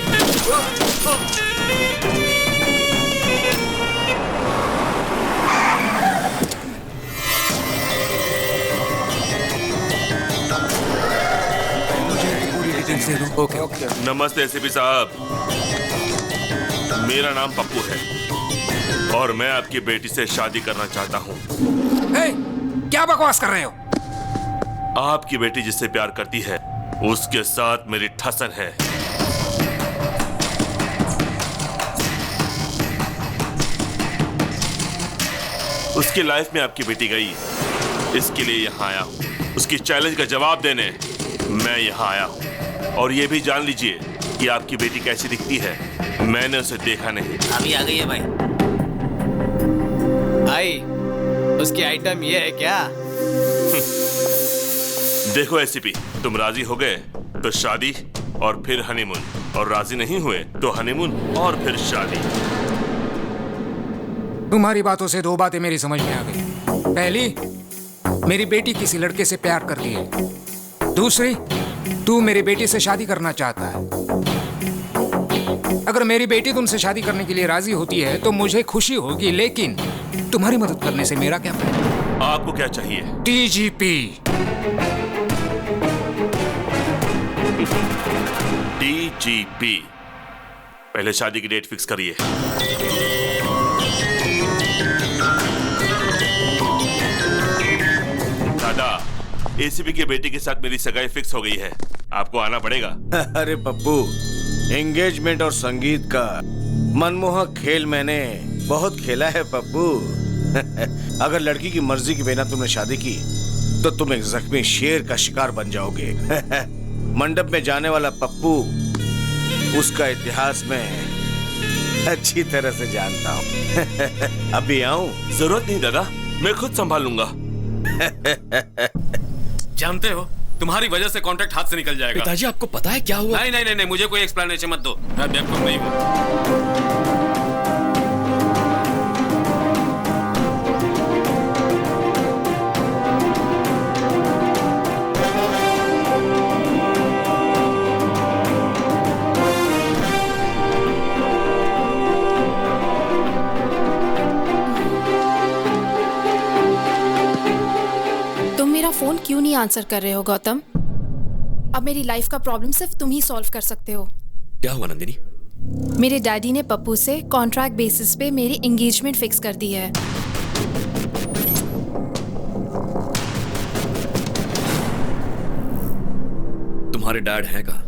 Okay. नमस्ते एसीपी साहब, मेरा नाम पप्पू है और मैं आपकी बेटी से शादी करना चाहता हूँ। क्या बकवास कर रहे हो? आपकी बेटी जिससे प्यार करती है उसके साथ मेरी ठसन है। उसकी लाइफ में आपकी बेटी गई, इसके लिए यहाँ आया हूँ। उसकी चैलेंज का जवाब देने मैं यहाँ आया हूँ। और ये भी जान लीजिए कि आपकी बेटी कैसी दिखती है, मैंने उसे देखा नहीं। अभी आ गई है भाई। भाई, उसकी आइटम ये है क्या? देखो एसीपी, तुम राजी हो गए तो शादी और फिर हनीमून, और राजी नहीं हुए तो हनीमून और फिर शादी। तुम्हारी बातों से 2 बातें मेरी समझ में आ गई। पहली, मेरी बेटी किसी लड़के से प्यार कर रही है। दूसरी, तू मेरी बेटी से शादी करना चाहता है। अगर मेरी बेटी तुमसे शादी करने के लिए राजी होती है तो मुझे खुशी होगी, लेकिन तुम्हारी मदद करने से मेरा क्या फायदा? आपको क्या चाहिए? डीजीपी। डीजीपी। पहले शादी की डेट फिक्स करिए। दादा, एसीपी की बेटी के साथ मेरी सगाई फिक्स हो गई है, आपको आना पड़ेगा। अरे पप्पू, एंगेजमेंट और संगीत का मनमोहक खेल मैंने बहुत खेला है पप्पू। अगर लड़की की मर्जी के बिना तुमने शादी की तो तुम एक जख्मी शेर का शिकार बन जाओगे। मंडप में जाने वाला पप्पू उसका इतिहास में अच्छी तरह से जानता हूँ। अभी आऊं? जरूरत नहीं दादा, मैं खुद संभाल लूंगा। जानते हो, तुम्हारी वजह से कॉन्ट्रैक्ट हाथ से निकल जाएगा। पिताजी, आपको पता है क्या हुआ? नहीं, मुझे कोई एक्सप्लेनेशन मत दो, मैं बेवकूफ नहीं हूँ। फोन क्यों नहीं आंसर कर रहे हो गौतम? अब मेरी लाइफ का प्रॉब्लम सिर्फ तुम ही सॉल्व कर सकते हो। क्या हुआ नंदिनी? मेरे डैडी ने पप्पू से कॉन्ट्रैक्ट बेसिस पे मेरी एंगेजमेंट फिक्स कर दी है। तुम्हारे डैड हैं कहाँ?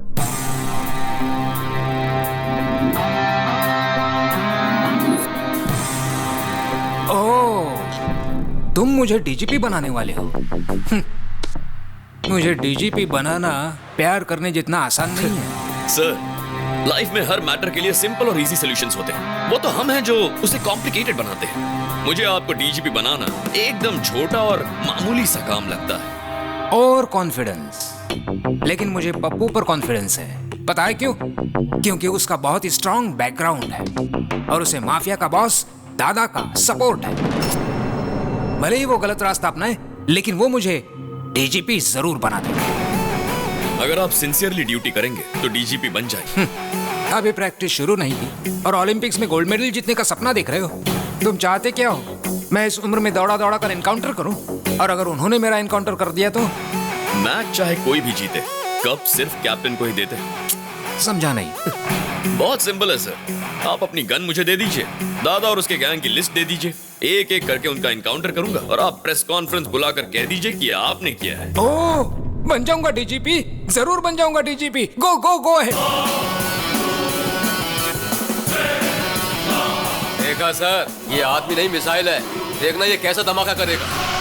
तुम मुझे डीजीपी बनाने वाले हो? मुझे डीजीपी बनाना प्यार करने जितना आसान नहीं है। सर, लाइफ में हर मैटर के लिए सिंपल और इजी सॉल्यूशंस होते हैं। वो तो हम हैं जो उसे कॉम्प्लिकेटेड बनाते हैं। मुझे आपको डीजीपी बनाना एकदम छोटा और मामूली सा काम लगता है। और कॉन्फिडेंस, लेकिन मुझे पप्पू पर कॉन्फिडेंस है। पता है क्यों? क्योंकि उसका बहुत स्ट्रॉन्ग बैकग्राउंड है और उसे माफिया का बॉस दादा का सपोर्ट है। भले ही वो गलत रास्ता अपनाए, लेकिन वो मुझे डीजीपी जरूर बना देगा। अगर आप सिंसियरली ड्यूटी करेंगे तो डीजीपी बन जाएंगे। अभी प्रैक्टिस शुरू नहीं की और ओलंपिक्स में गोल्ड मेडल जीतने का सपना देख रहे हो। तुम चाहते क्या हो? मैं इस उम्र में दौड़ा दौड़ा कर एनकाउंटर करूं? और अगर उन्होंने मेरा एनकाउंटर कर दिया तो? मैच चाहे कोई भी जीते, कप सिर्फ कैप्टन को ही देते। समझा नहीं। बहुत सिंपल है सर, आप अपनी गन मुझे दे दीजिए, दादा और उसके गैंग की लिस्ट दे दीजिए, एक एक करके उनका एनकाउंटर करूंगा और आप प्रेस कॉन्फ्रेंस बुलाकर कह दीजिए कि आपने किया है। ओह, बन जाऊंगा डीजीपी, जरूर बन जाऊंगा डीजीपी। गो गो गो है। देखा सर, ये आदमी नहीं मिसाइल है। देखना ये कैसा धमाका करेगा।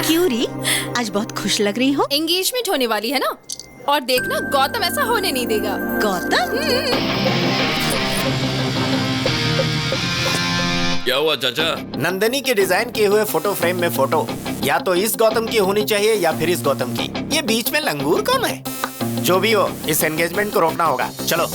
क्यों री, आज बहुत खुश लग रही हो? एंगेजमेंट होने वाली है ना, और देखना गौतम ऐसा होने नहीं देगा। गौतम? क्या हुआ चाचा? नंदिनी के डिजाइन किए हुए फोटो फ्रेम में फोटो या तो इस गौतम की होनी चाहिए या फिर इस गौतम की। ये बीच में लंगूर कौन है? जो भी हो, इस एंगेजमेंट को रोकना होगा। चलो।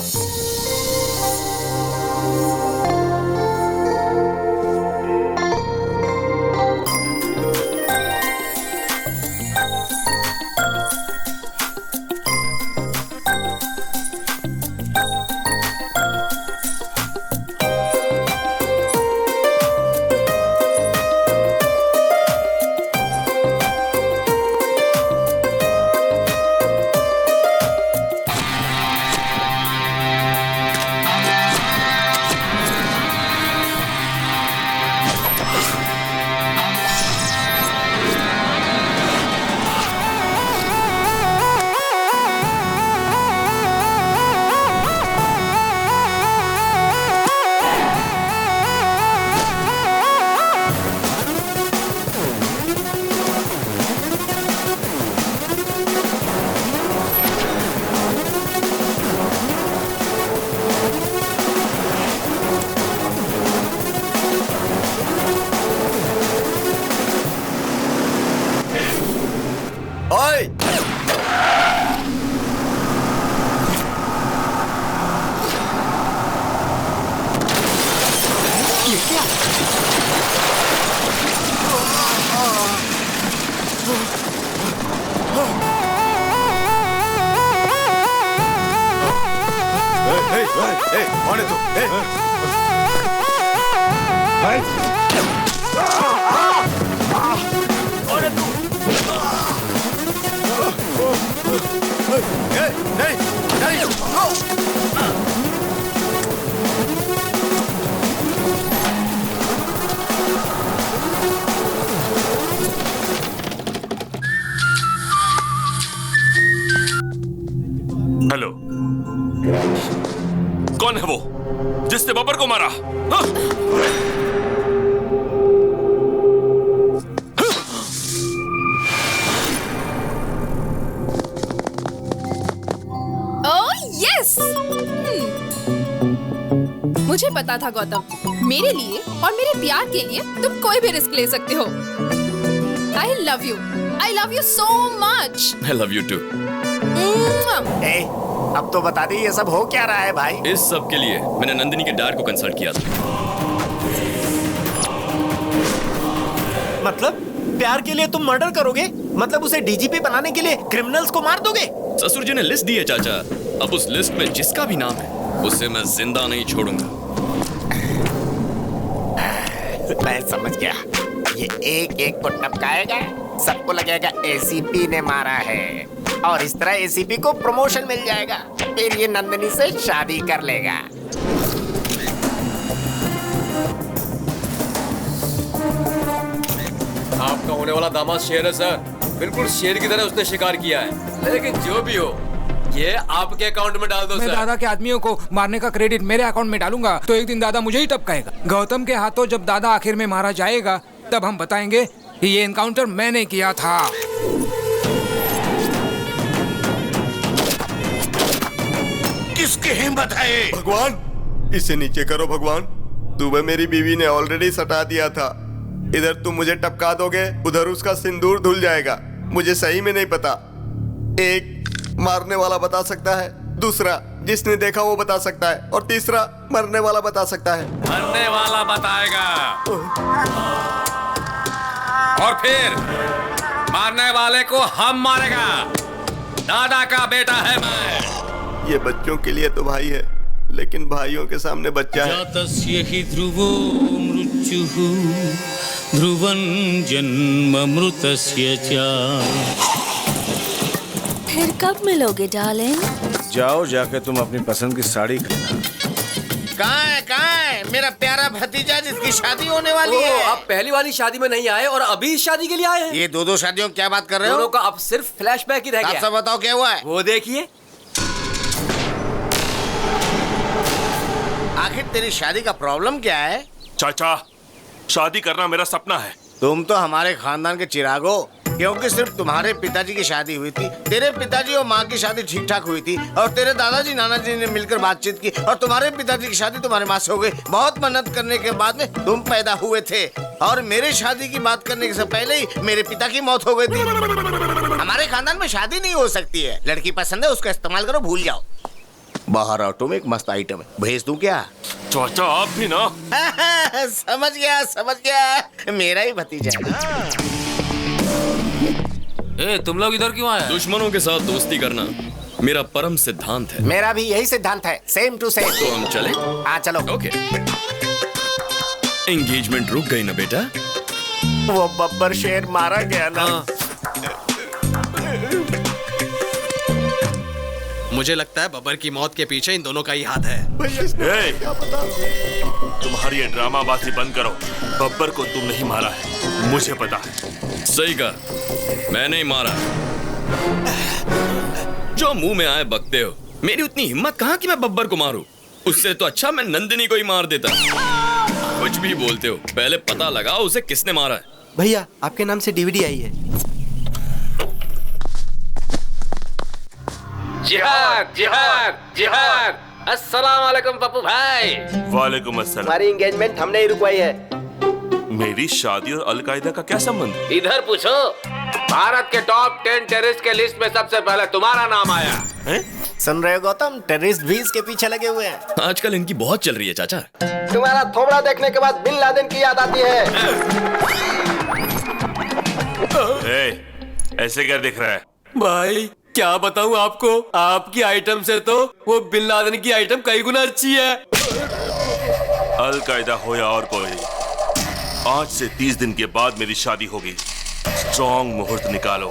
कौन है तू? हेलो, कौन है वो जिसने बब्बर को मारा? ओह यस, मुझे पता था गौतम, मेरे लिए और मेरे प्यार के लिए तुम कोई भी रिस्क ले सकते हो। I love you so much. I love you too. ए, अब तो बता दी ये सब हो क्या रहा है भाई? इस सब के लिए मैंने नंदिनी के डैड को कंसल्ट किया था। मतलब प्यार के लिए तुम मर्डर करोगे? मतलब उसे डीजीपी बनाने के लिए क्रिमिनल्स को मार दोगे? ससुर जी ने लिस्ट दी है चाचा, अब उस लिस्ट में जिसका भी नाम है उसे मैं जिंदा नहीं छोड़ूंगा। मैं समझ गया, ये एक एक को टपकाएगा, सबको लगेगा एसीपी ने मारा है, और इस तरह एसीपी को प्रमोशन मिल जाएगा, फिर ये नंदिनी से शादी कर लेगा। आपका होने वाला दामाद शेर है सर, बिल्कुल शेर की तरह उसने शिकार किया है। लेकिन जो भी हो, ये आपके अकाउंट में डाल दो मैं सर। दादा के आदमियों को मारने का क्रेडिट मेरे अकाउंट में डालूंगा तो एक दिन दादा मुझे ही टपकाएगा। गौतम के हाथों जब दादा आखिर में मारा जाएगा तब हम बताएंगे कि ये एनकाउंटर मैंने किया था। किसकी हिम्मत है? भगवान, इसे नीचे करो भगवान। सुबह मेरी बीवी ने ऑलरेडी सटा दिया था, इधर तुम मुझे टपका दोगे, उधर उसका सिंदूर धुल जाएगा। मुझे सही में नहीं पता। एक मारने वाला बता सकता है, दूसरा जिसने देखा वो बता सकता है, और तीसरा मरने वाला बता सकता है। मरने वाला बताएगा, और फिर मारने वाले को हम मारेगा। दादा का बेटा है मैं। ये बच्चों के लिए तो भाई है, लेकिन भाइयों के सामने बच्चा है। जातस्य हि ध्रुवो मृत्युः ध्रुवं जन्ममृतस्य च। फिर कब मिलोगे डार्लिंग? जाओ, जाके तुम अपनी पसंद की साड़ी खरीदना। कहाँ है मेरा प्यारा भतीजा जिसकी शादी होने वाली है? आप पहली वाली शादी में नहीं आए और अभी इस शादी के लिए आए हैं। ये दो शादियों की क्या बात कर रहे हो? दोनों का अब सिर्फ फ्लैशबैक ही रह गया। आप सब बताओ क्या हुआ है? वो देखिए। आखिर तेरी शादी का प्रॉब्लम क्या है? चाचा, शादी करना मेरा सपना है। तुम तो हमारे खानदान के चिराग हो, क्योंकि सिर्फ तुम्हारे पिताजी की शादी हुई थी, तेरे पिताजी और माँ की शादी ठीक ठाक हुई थी, और तेरे दादाजी नानाजी ने मिलकर बातचीत की, और तुम्हारे पिताजी की शादी तुम्हारे माँ से हो गई। बहुत मेहनत करने के बाद में तुम पैदा हुए थे, और मेरे शादी की बात करने से पहले ही मेरे पिता की मौत हो गई थी। हमारे खानदान में शादी नहीं हो सकती है। लड़की पसंद है, उसका इस्तेमाल करो, भूल जाओ। बाहर ऑटो में एक मस्त आइटम है, भेज दूं क्या? चाचा आप भी ना। समझ गया, मेरा ही भतीजा है ना। तुम लोग इधर क्यों आए? दुश्मनों के साथ दोस्ती करना मेरा परम सिद्धांत है। मेरा भी यही सिद्धांत है, सेम टू सेम। तो हम चले? हाँ चलो। ओके। एंगेजमेंट रुक गई ना बेटा? वो बब्बर शेर मारा गया ना। मुझे लगता है बब्बर की मौत के पीछे इन दोनों का ही हाथ है। तुम्हारी ये ड्रामाबाजी बंद करो। बब्बर को तुम नहीं मारा है, मुझे पता है। सही कहा, मैंने ही मारा। जो मुंह में आए बकते हो। मेरी उतनी हिम्मत कहाँ कि मैं बब्बर को मारूं? उससे तो अच्छा मैं नंदिनी को ही मार देता। कुछ भी बोलते हो, पहले पता लगाओ उसे किसने मारा है। भैया, आपके नाम से डीवीडी आई है। जिहाद जिहाद जिहाद। अस्सलाम वालेकुम पप्पू भाई। वालेकुम अस्सलाम। हमारी एंगेजमेंट हमने ही रुकवाई है। मेरी शादी और अलकायदा का क्या संबंध? इधर पूछो। भारत के टॉप 10 टेररिस्ट के लिस्ट में सबसे पहले तुम्हारा नाम आया है? सुन रहे हो गौतम, टेररिस्ट भी इसके पीछे लगे हुए हैं। आजकल इनकी बहुत चल रही है चाचा। तुम्हारा थोबड़ा देखने के बाद बिन लादेन की याद आती है। ऐसे क्या दिख रहा है? भाई क्या बताऊं आपको, आपकी आइटम से तो वो बिन लादेन की आइटम कई गुना अच्छी है। अलकायदा हो या और कोई, आज से 30 दिन के बाद मेरी शादी होगी। स्ट्रॉन्ग मुहूर्त निकालो।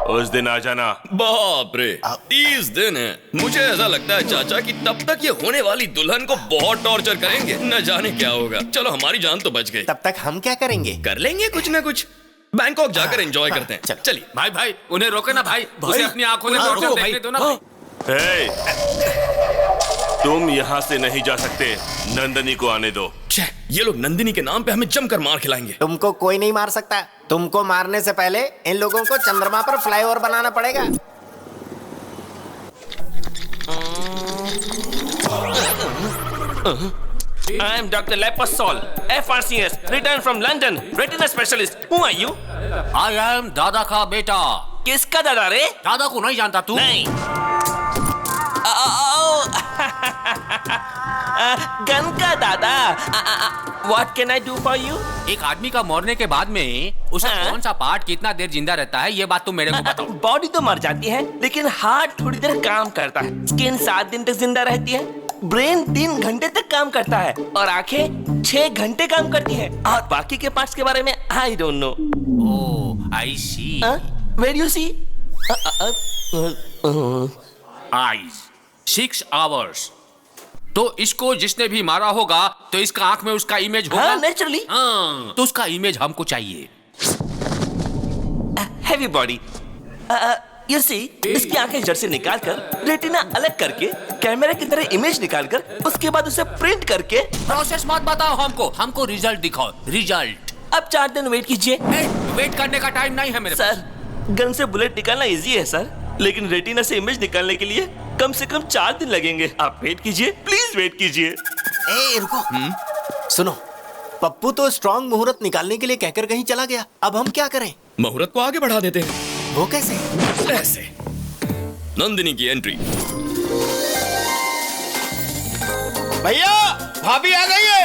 उस दिन आ जाना। बाप रे, 30 दिन है। मुझे ऐसा लगता है चाचा कि तब तक ये होने वाली दुल्हन को बहुत टॉर्चर करेंगे, न जाने क्या होगा। चलो हमारी जान तो बच गई। तब तक हम क्या करेंगे? कर लेंगे कुछ ना कुछ। बैंकॉक जाकर एंजॉय करते हैं। चलिए भाई भाई उन्हें रोके ना भाई, उसे अपनी आंखों से टॉर्चर देखने दो ना भाई। तुम यहाँ से नहीं जा सकते, नंदनी को आने दो। ये लोग नंदिनी के नाम पे हमें जमकर मार खिलाएंगे। तुमको कोई नहीं मार सकता। तुमको मारने से पहले इन लोगों को चंद्रमा पर फ्लाईओवर बनाना पड़ेगा। I am Dr. Lepasol, FRCS, returned from London, retina specialist. Who are you? I am दादा का बेटा। किसका दादा रे? दादा को नहीं जानता तू? नहीं। गन का दादा। What can I do for you? एक आदमी का मरने के बाद में उसका कौन सा पार्ट कितना देर जिंदा रहता है, ये बात तुम मेरे को बताओ। बॉडी तो मर जाती है, लेकिन हार्ट थोड़ी देर काम करता है। स्किन 7 दिन तक जिंदा रहती है। ब्रेन 3 घंटे तक काम करता है और आंखें 6 घंटे काम करती है। और बाकी के पार्ट्स के बारे में I don't know. Oh, I see. Where do you see? Eyes 6 hours। तो इसको जिसने भी मारा होगा तो इसका आंख में उसका इमेज होगा। नेचुरली। तो उसका इमेज हमको चाहिए। Heavy body. You see, इसकी आंखें जड़ से निकालकर रेटिना अलग करके कैमरे की तरह इमेज निकालकर उसके बाद उसे प्रिंट करके। प्रोसेस मत बताओ हमको रिजल्ट दिखाओ। रिजल्ट अब 4 दिन वेट कीजिए। वेट करने का टाइम नहीं है मेरे पास। सर, गन से बुलेट निकालना इजी है सर, लेकिन रेटिना से इमेज निकालने के लिए कम से कम 4 दिन लगेंगे। आप वेट कीजिए, प्लीज वेट कीजिए। रुको। सुनो, पप्पू तो स्ट्रॉन्ग मुहूर्त निकालने के लिए कहकर कहीं चला गया। अब हम क्या करें? मुहूर्त को आगे बढ़ा देते हैं। वो कैसे? ऐसे। नंदिनी की एंट्री। भैया, भाभी आ गई है।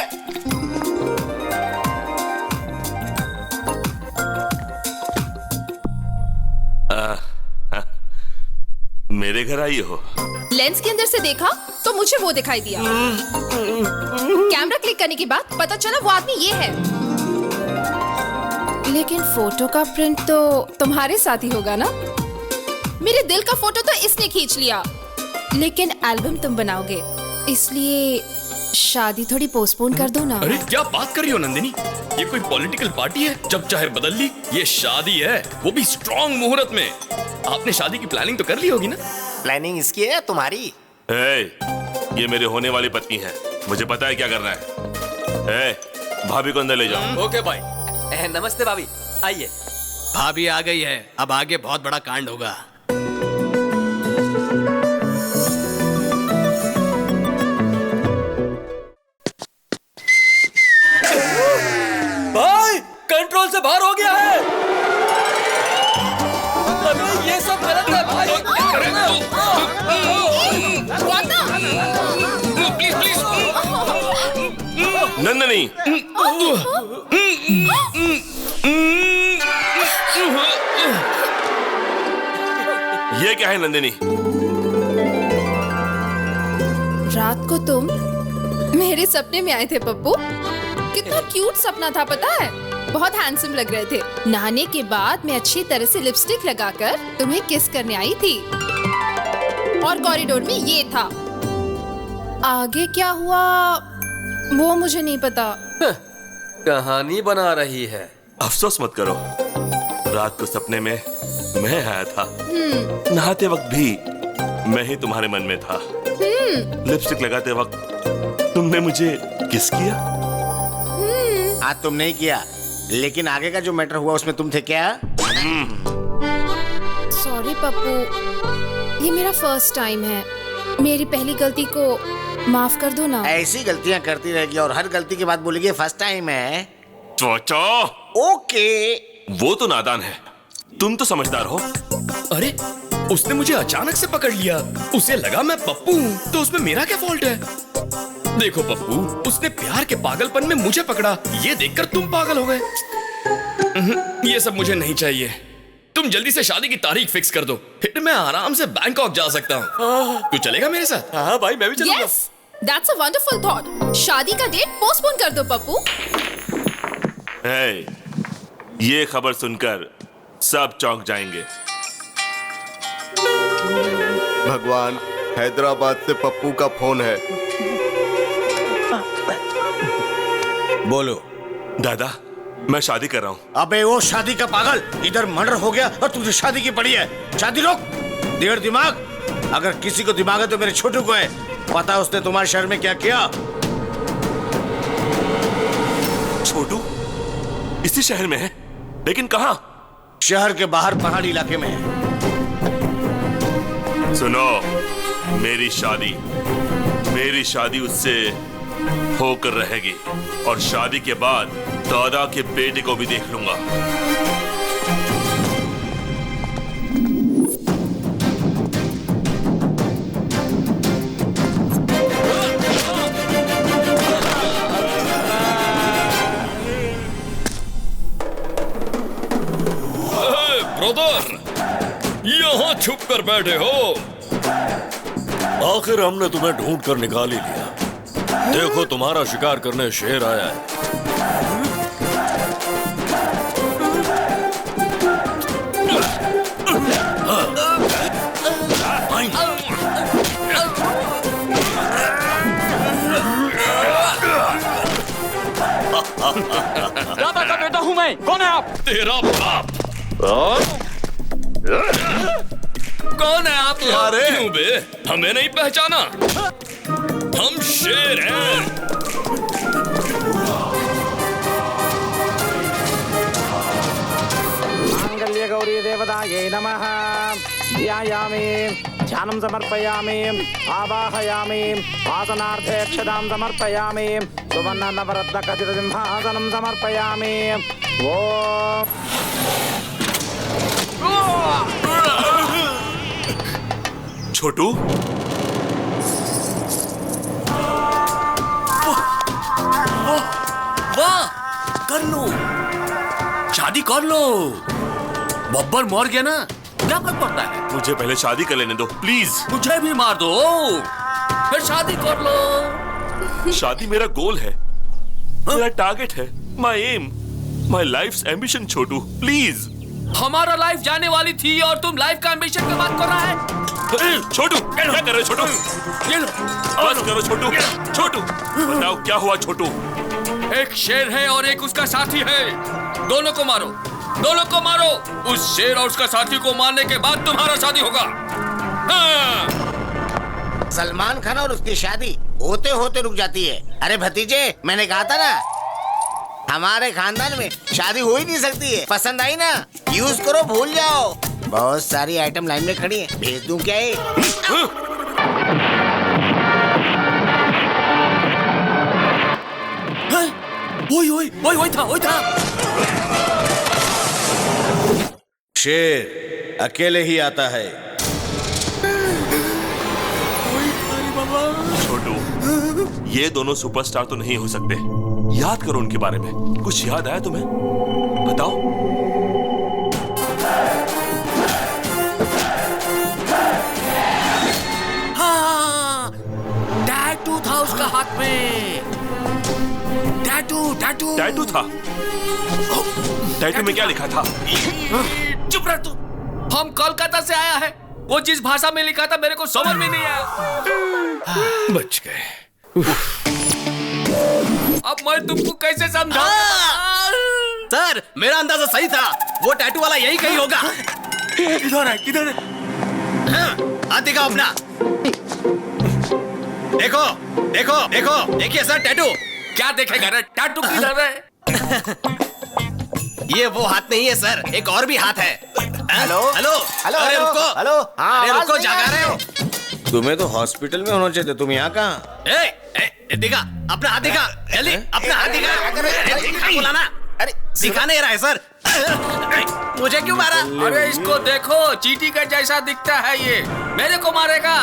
मेरे घर आई हो? लेंस के अंदर से देखा तो मुझे वो दिखाई दिया। कैमरा क्लिक करने के बाद पता चला वो आदमी ये है। लेकिन फोटो का प्रिंट तो तुम्हारे साथ ही होगा ना? मेरे दिल का फोटो तो इसने खींच लिया, लेकिन एल्बम तुम बनाओगे, इसलिए शादी थोड़ी पोस्टपोन कर दो ना। अरे क्या बात कर रही हो नंदिनी? ये कोई पॉलिटिकल पार्टी है? जब चाहे बदल ली। ये शादी है, वो भी स्ट्रॉन्ग मुहूर्त में। आपने शादी की प्लानिंग तो कर ली होगी ना? प्लानिंग इसकी है या तुम्हारी? ये मेरे होने वाली पत्नी है, मुझे पता है क्या करना है। भाभी को अंदर ले जाओ। ओके भाई। नमस्ते भाभी, आइए। भाभी आ गई है, अब आगे बहुत बड़ा कांड होगा। भाई, कंट्रोल से बाहर हो गया है। अरे ये सब गलत है भाई। Please please. नंदनी, ये क्या है नंदिनी? रात को तुम मेरे सपने में आए थे पप्पू। कितना क्यूट सपना था पता है? बहुत हैंडसम लग रहे थे। नहाने के बाद मैं अच्छी तरह से लिपस्टिक लगाकर तुम्हें किस करने आई थी और कॉरिडोर में ये था। आगे क्या हुआ वो मुझे नहीं पता। कहानी बना रही है। अफसोस मत करो, रात को सपने में मैं आया था। नहाते वक्त भी मैं ही तुम्हारे मन में था। लिपस्टिक लगाते वक्त तुमने मुझे किस किया? आज तुम नहीं किया, लेकिन आगे का जो मैटर हुआ उसमें तुम थे क्या? सॉरी पप्पू, ये मेरा फर्स्ट टाइम है। मेरी पहली गलती को माफ कर दो ना। ऐसी गलतियां करती रहेगी और हर गलती के बाद बोलेगी फर्स्ट टाइम है। चोचो। ओके। वो तो नादान है, तुम तो समझदार हो। अरे उसने मुझे अचानक से पकड़ लिया। उसे लगा मैं पप्पू हूँ, तो उसमें मेरा क्या फॉल्ट है? देखो पप्पू, उसने प्यार के पागलपन में मुझे पकड़ा, ये देखकर तुम पागल हो गए। ये सब मुझे नहीं चाहिए। तुम जल्दी से शादी की तारीख फिक्स कर दो, फिर मैं आराम से बैंकॉक जा सकता हूँ। तू चलेगा मेरे साथ? हाँ भाई, मैं भी चलूंगा। Yes, that's a wonderful thought। शादी का डेट पोस्टपोन कर दो पप्पू। है। ये खबर सुनकर सब चौंक जाएंगे। भगवान, हैदराबाद से पप्पू का फोन है। बोलो। दादा, मैं शादी कर रहा हूँ। अबे वो शादी का पागल, इधर मर्डर हो गया और तुझे शादी की पड़ी है। शादी रोक, देर दिमाग। अगर किसी को दिमाग है तो मेरे छोटू को है। पता है उसने तुम्हारे शहर में क्या किया? छोटू इसी शहर में है, लेकिन कहाँ? शहर के बाहर पहाड़ी इलाके में है। सुनो, मेरी शादी उससे होकर रहेगी और शादी के बाद दादा के बेटे को भी देख लूंगा। ब्रदर, यहाँ छुप कर बैठे हो? आखिर हमने तुम्हें ढूंढ कर निकाल ही लिया। देखो, तुम्हारा शिकार करने शेर आया है। दादा का बेटा हूँ मैं। कौन है आप? तेरा बाप। कौन है आप? क्यों बे? हमें नहीं पहचाना? हम शेर हैं। मांगल्य गौरी देवतायै नमः। ध्यायामि, ध्यानं समर्पयामि, आवाहयामि, आसनार्थे अक्षतां समर्पयामि, सुवर्ण नवरत्न खचित सिंहासनं समर्पयामि। छोटू, वाह, कर लो, शादी कर लो। बब्बर मर गया ना, क्या फर्क पड़ता है? मुझे पहले शादी कर लेने दो प्लीज। मुझे भी मार दो, फिर शादी कर लो। शादी मेरा गोल है, मेरा टारगेट है, my aim, my life's ambition. Chhotu please. हमारा लाइफ जाने वाली थी और तुम लाइफ का एम्बिशन की बात कर रहा है? छोटू, क्या कर रहे हो छोटू? बस करो छोटू। छोटू, बताओ क्या हुआ छोटू? एक शेर है और एक उसका साथी है। दोनों को मारो, दोनों को मारो। उस शेर और उसका साथी को मारने के बाद तुम्हारा शादी होगा। हाँ। सलमान खान और उसकी शादी होते होते रुक जाती है। अरे भतीजे, मैंने कहा था ना, हमारे खानदान में शादी हो ही नहीं सकती है। पसंद आई ना, यूज करो, भूल जाओ। बहुत सारी आइटम लाइन में खड़ी है, भेज दूं क्या ये? वही था। शेर अकेले ही आता है। छोटू, ये दोनों सुपरस्टार तो नहीं हो सकते। याद करो उनके बारे में। कुछ याद आया तुम्हें? बताओ। हाँ, टैटू था उसका हाथ में। टैटू था? टैटू में क्या लिखा था? चुप रह तू। हम कोलकाता से आया है। वो जिस भाषा में लिखा था मेरे को समझ में नहीं आया। बच गए। अब मैं तुमको कैसे समझाऊं? सर, मेरा अंदाजा सही था। वो टैटू वाला यही कहीं होगा। किधर है? किधर है? हाथ दिखाओ अपना। देखो, देखो, देखो, देखिए सर टैटू। क्या देखेगा रे? टैटू किधर है? ये वो हाथ नहीं है सर, एक और भी हाथ है। हेलो, हेलो, हेलो, अरे रुको, हेलो। हाँ, अरे आवाज रुको, नहीं जागा आ रहे हो? तुम्हें तो हॉस्पिटल में होना चाहिए, तुम यहाँ कहाँ? दिखा, अपना हाथ दिखा, जल्दी अपना हाथ दिखा। अरे दिखा बोला ना। अरे दिखा नहीं रहा है सर। मुझे क्यों मारा? अरे इसको देखो, चींटी का जैसा दिखता है ये। मेरे को मारेगा?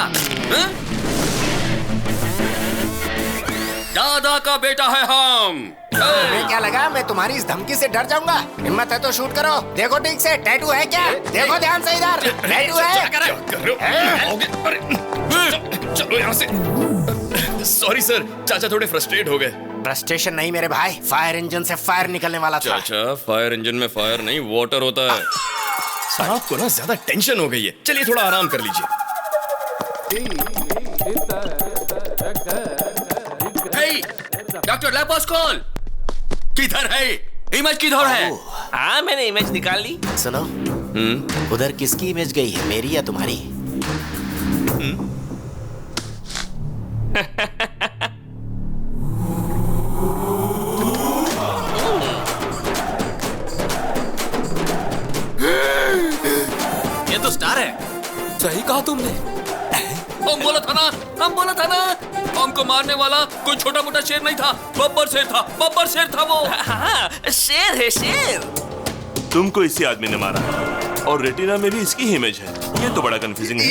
दादा का बेटा है हम। तुम्हें क्या लगा मैं तुम्हारी इस धमकी से डर जाऊंगा? हिम्मत है तो शूट करो। देखो ठीक से, टैटू है क्या? देखो ध्यान से इधर, टैटू है। चलो यहाँ से। सॉरी सर, चाचा थोड़े फ्रस्ट्रेट हो गए। ब्रस्टेशन नहीं मेरे भाई, फायर इंजन से फायर निकलने वाला था। चाचा, फायर इंजन में फायर नहीं वाटर होता है। साहब को ना ज्यादा टेंशन हो गई है, चलिए थोड़ा आराम कर लीजिए। डॉक्टर लेपोस्कोल किधर है? इमेज किधर है? हाँ मैंने इमेज निकाल ली। सुनो, उधर किसकी इमेज गई है, मेरी या तुम्हारी? ये तो स्टार है। सही कहा तुमने। हम बोला था ना हमको मारने वाला कोई छोटा मोटा शेर नहीं था, बब्बर शेर था वो। हाँ, शेर है शेर। तुमको इसी आदमी ने मारा और रेटिना में भी इसकी ही इमेज है। ये तो बड़ा कंफ्यूजिंग है।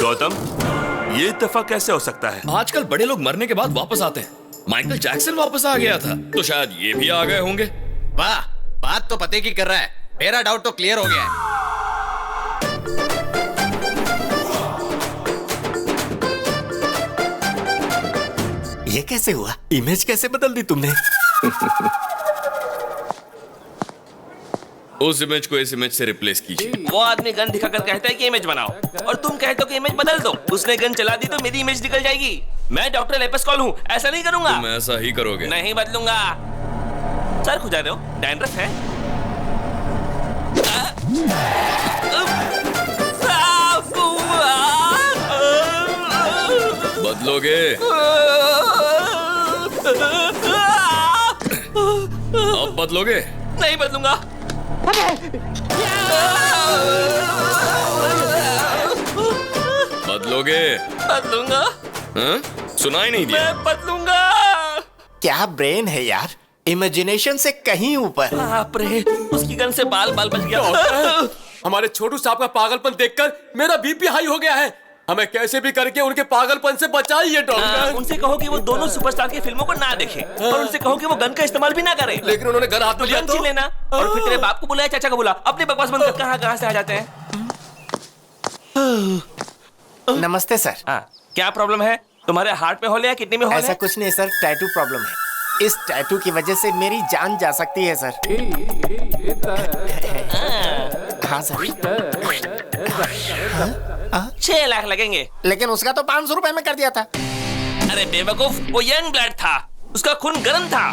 गौतम, ये इत्तेफाक कैसे हो सकता है? आजकल बड़े लोग मरने के बाद वापस आते हैं। माइकल जैक्सन वापस आ गया था, तो शायद ये भी आ गए होंगे। वाह, बात तो पते की कर रहा है। मेरा डाउट तो क्लियर हो गया है। ये कैसे हुआ? इमेज कैसे बदल दी तुमने? उस इमेज को इस इमेज से रिप्लेस कीजिए। वो आदमी गन दिखाकर कहता है कि इमेज बनाओ और तुम कहते हो कि इमेज बदल दो। उसने गन चला दी तो मेरी इमेज निकल जाएगी। मैं डॉक्टर लेपोस्कोल हूँ, ऐसा नहीं करूंगा। तुम ऐसा ही करोगे? नहीं बदलूंगा। सर खुजा दो, डैंड्रफ है। बदलोगे? अब बदलोगे? नहीं बदलूंगा। बदलोगे? बदलूंगा। हाँ? सुनाई नहीं दिया? मैं बदलूंगा। क्या ब्रेन है यार, इमेजिनेशन से कहीं ऊपर। बाप रे, उसकी गन से बाल बच गया। हमारे छोटू साहब का पागलपन देखकर मेरा बीपी हाई हो गया है। हमें कैसे भी करके उनके पागलपन से बचाइए डॉक्टर। उनसे कहो कि वो दोनों सुपरस्टार की फिल्मों को ना देखें और उनसे कहो कि वो गन का इस्तेमाल भी ना करें। लेकिन उन्होंने गन हाथ में लिया तो लेना और फिर तेरे बाप को बुलाया, चाचा को बुला। अपने बकवास बंद कर, कहां से आ जाते हैं। नमस्ते सर। क्या प्रॉब्लम है? तुम्हारे हार्ट में होल है या किडनी में होल है? ऐसा कुछ नहीं सर, टैटू प्रॉब्लम है। इस टैटू की वजह से मेरी जान जा सकती है सर। हाँ सर। 6 लाख लगेंगे। लेकिन उसका तो 500 रुपए में कर दिया था। अरे बेवकूफ, वो यंग ब्लड था, उसका खून गर्म था,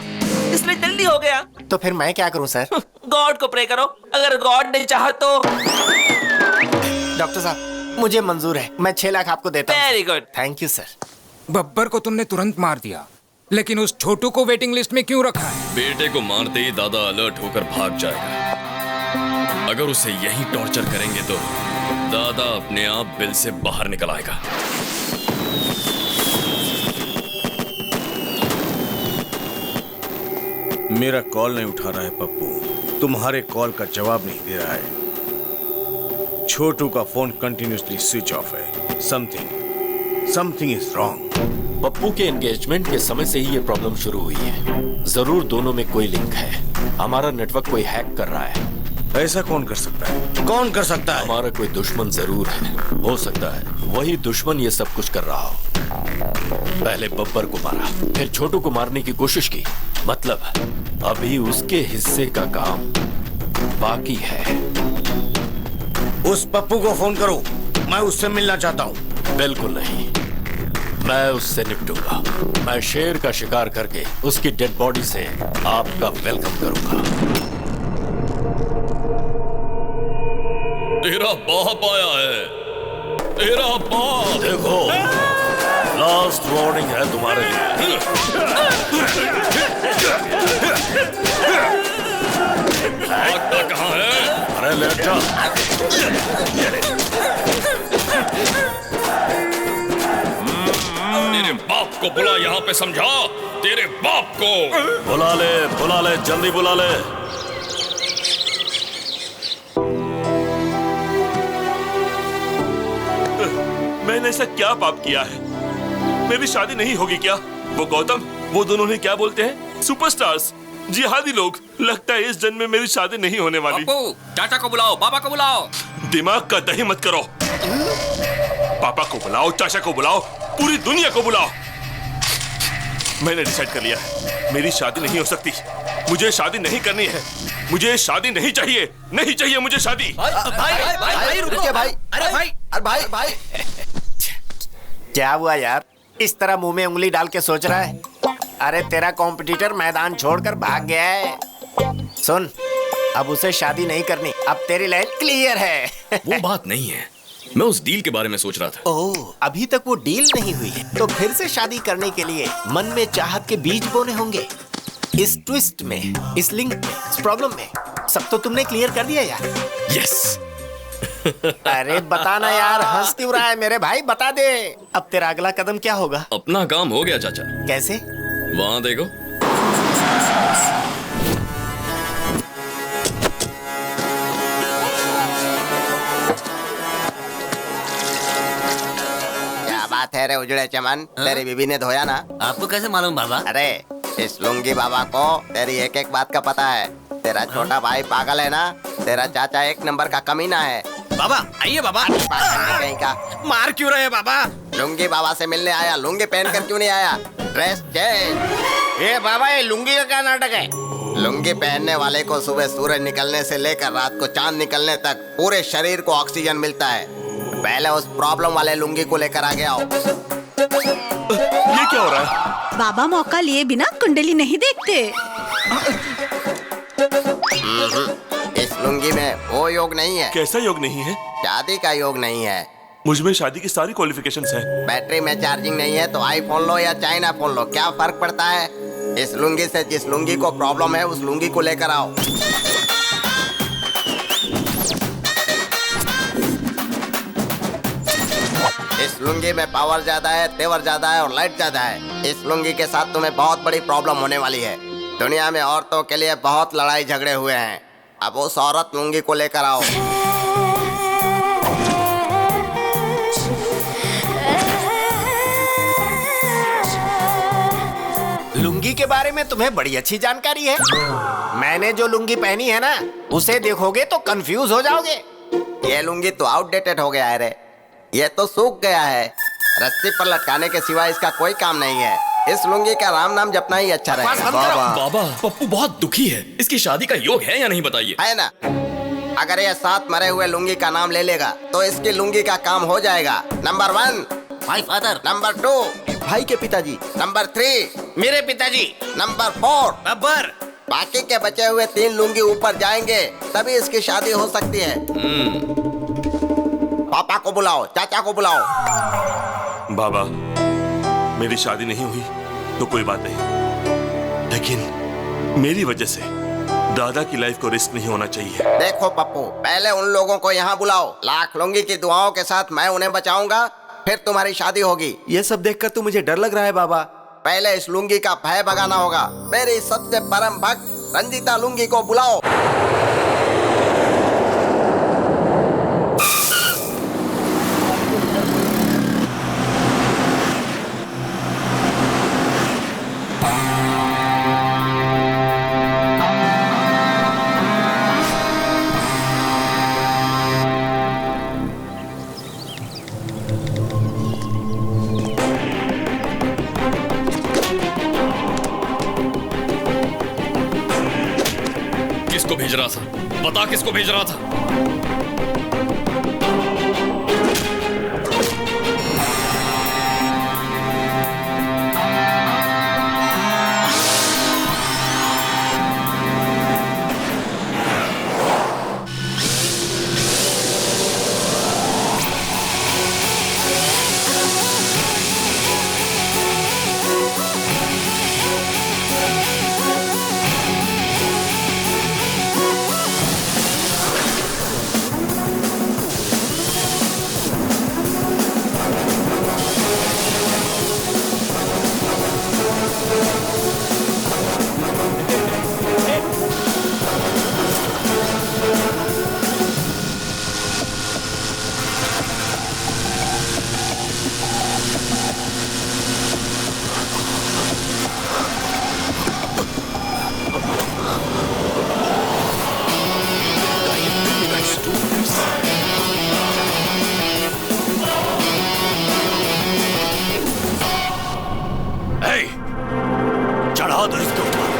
इसलिए जल्दी हो गया। तो फिर मैं क्या करूं सर? गॉड को प्रे करो, अगर गॉड ने चाहा तो। डॉक्टर साहब, मुझे मंजूर है, मैं 6 लाख आपको देता हूं। Very good. Thank you sir. Babbar को तुमने तुरंत मार दिया, लेकिन उस छोटू को वेटिंग लिस्ट में क्यों रखा है? बेटे को मारते ही दादा अलर्ट होकर भाग जाएगा। अगर उसे यही टॉर्चर करेंगे तो दादा अपने आप बिल से बाहर निकल आएगा। मेरा कॉल नहीं उठा रहा है पप्पू, तुम्हारे कॉल का जवाब नहीं दे रहा है। छोटू का फोन कंटिन्यूसली स्विच ऑफ है। Something is wrong. पप्पू के एंगेजमेंट के समय से ही ये प्रॉब्लम शुरू हुई है। जरूर दोनों में कोई लिंक है। हमारा नेटवर्क कोई हैक कर रहा है। ऐसा कौन कर सकता है? कौन कर सकता है? हमारा कोई दुश्मन जरूर है। हो सकता है वही दुश्मन ये सब कुछ कर रहा हो। पहले बब्बर को मारा, फिर छोटू को मारने की कोशिश की। मतलब अभी उसके हिस्से का काम बाकी है। उस पप्पू को फोन करो, मैं उससे मिलना चाहता हूँ। बिल्कुल नहीं, मैं उससे निपटूंगा। मैं शेर का शिकार करके उसकी डेड बॉडी से आपका वेलकम करूंगा। तेरा बाप आया है, तेरा बाप। देखो, लास्ट वार्निंग है तुम्हारे लिए। भागता कहाँ है? अरे लेट जा। तेरे बाप को बुला, यहाँ पे समझा। तेरे बाप को बुला ले, जल्दी बुला ले। मैंने ऐसा क्या पाप किया है? मेरी शादी नहीं होगी क्या? वो गौतम, वो दोनों ने क्या बोलते हैं, सुपरस्टार्स, जिहादी लोग। लगता है इस जन्म में मेरी शादी नहीं होने वाली। चाचा को बुलाओ, बाबा को बुलाओ। दिमाग का दही मत करो। पापा को बुलाओ, चाचा को बुलाओ, पूरी दुनिया को बुलाओ। मैंने डिसाइड कर लिया है, मेरी शादी नहीं हो सकती। मुझे शादी नहीं करनी है, मुझे शादी नहीं चाहिए, नहीं चाहिए मुझे शादी। भाई रुकिए भाई। अरे भाई क्या हुआ यार, इस तरह मुंह में उंगली डाल के सोच रहा है? अरे तेरा कॉम्पिटिटर मैदान छोड़कर भाग गया है। सुन, अब उसे शादी नहीं करनी, अब तेरी लाइन क्लियर है। वो बात नहीं है, मैं उस डील के बारे में सोच रहा था। ओह, अभी तक वो डील नहीं हुई है, तो फिर से शादी करने के लिए मन में चाहत के बीज बोने होंगे। इस ट्विस्ट में, इस लिंक में, इस प्रॉब्लम में, सब तो तुमने क्लियर कर दिया यार। यस। अरे बताना यार, हंस क्यों रहा है मेरे भाई, बता दे। अब तेरा अगला कदम क्या होगा? अपना काम हो गया चाचा। कैसे? वहां देखो। क्या बात है रे उजड़े चमन, तेरी बीबी ने धोया ना? आपको कैसे मालूम बाबा? अरे इस लुंगी बाबा को तेरी एक एक बात का पता है। तेरा छोटा भाई पागल है ना, तेरा चाचा एक नंबर का कमीना है। बाबा आइए बाबा। कहीं का मार क्यों रहे बाबा? लुंगी बाबा से मिलने आया, लुंगी पहन कर क्यों नहीं आया? Dress change. ए बाबा, ये लुंगी का क्या नाटक है? लुंगी पहनने वाले को सुबह सूरज निकलने से लेकर रात को चांद निकलने तक पूरे शरीर को ऑक्सीजन मिलता है। पहले उस प्रॉब्लम वाले लुंगी को लेकर आगे आओ। ये क्या हो रहा है? बाबा मौका लिए बिना कुंडली नहीं देखते। इस लुंगी में वो योग नहीं है। कैसा योग नहीं है? शादी का योग नहीं है। मुझमें शादी की सारी क्वालिफिकेशंस हैं। बैटरी में चार्जिंग नहीं है तो आईफोन लो या चाइना फोन लो, क्या फर्क पड़ता है? इस लुंगी से जिस लुंगी को प्रॉब्लम है उस लुंगी को लेकर आओ। इस लुंगी में पावर ज्यादा है, तेवर ज्यादा है और लाइट ज्यादा है। इस लुंगी के साथ तुम्हें बहुत बड़ी प्रॉब्लम होने वाली है। दुनिया में औरतों के लिए बहुत लड़ाई झगड़े हुए हैं। अब उस औरत लुंगी को लेकर आओ। लुंगी के बारे में तुम्हें बड़ी अच्छी जानकारी है। मैंने जो लुंगी पहनी है ना, उसे देखोगे तो कंफ्यूज हो जाओगे। ये लुंगी तो आउटडेटेड हो गया है रे, ये तो सूख गया है। रस्सी पर लटकाने के सिवा इसका कोई काम नहीं है। इस लुंगी का राम नाम जपना ही अच्छा रहेगा। बाबा, पप्पू बहुत दुखी है। इसकी शादी का योग है या नहीं बताइए? है ना? अगर ये 7 मरे हुए लुंगी का नाम ले लेगा तो इसकी लुंगी का काम हो जाएगा। Number 1 my father. नंबर 2 भाई के पिताजी। नंबर 3 मेरे पिताजी। नंबर 4 बब्बर। बाकी के बचे हुए 3 लुंगी ऊपर जाएंगे तभी इसकी शादी हो सकती है। पापा को बुलाओ, चाचा को बुलाओ। बाबा, मेरी शादी नहीं हुई तो कोई बात नहीं, लेकिन मेरी वजह से दादा की लाइफ को रिस्क नहीं होना चाहिए। देखो पप्पू, पहले उन लोगों को यहाँ बुलाओ। लाख लुंगी की दुआओं के साथ मैं उन्हें बचाऊंगा, फिर तुम्हारी शादी होगी। ये सब देखकर तो मुझे डर लग रहा है बाबा। पहले इस लुंगी का भय भगाना होगा। मेरी सबसे परम भक्त रंजीता लुंगी को बुलाओ। किसको भेज रहा था? बता किसको भेज रहा था? चढ़ा दो इसके ऊपर।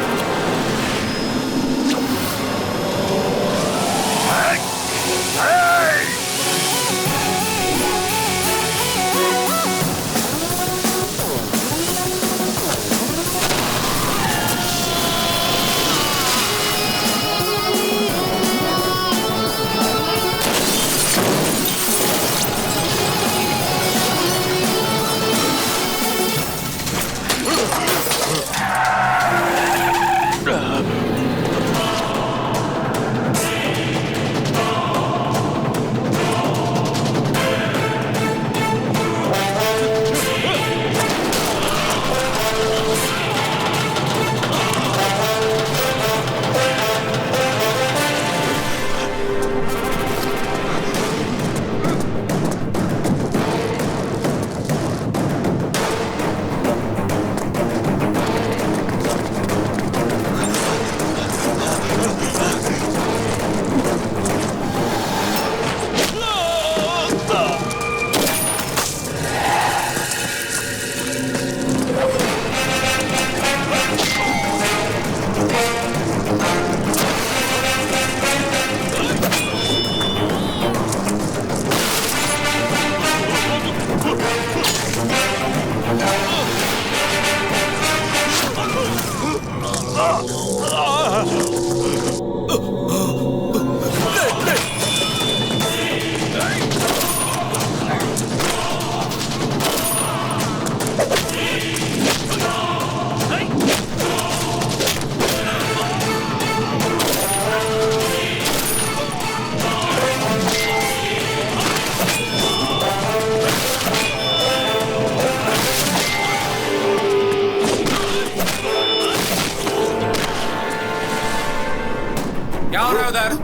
क्या हो रहा है उधर?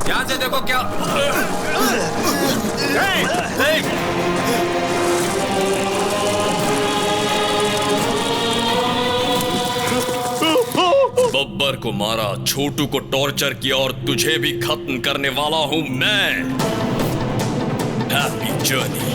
ध्यान से देखो क्या। बब्बर को मारा, छोटू को टॉर्चर किया और तुझे भी खत्म करने वाला हूं मैं। Happy journey.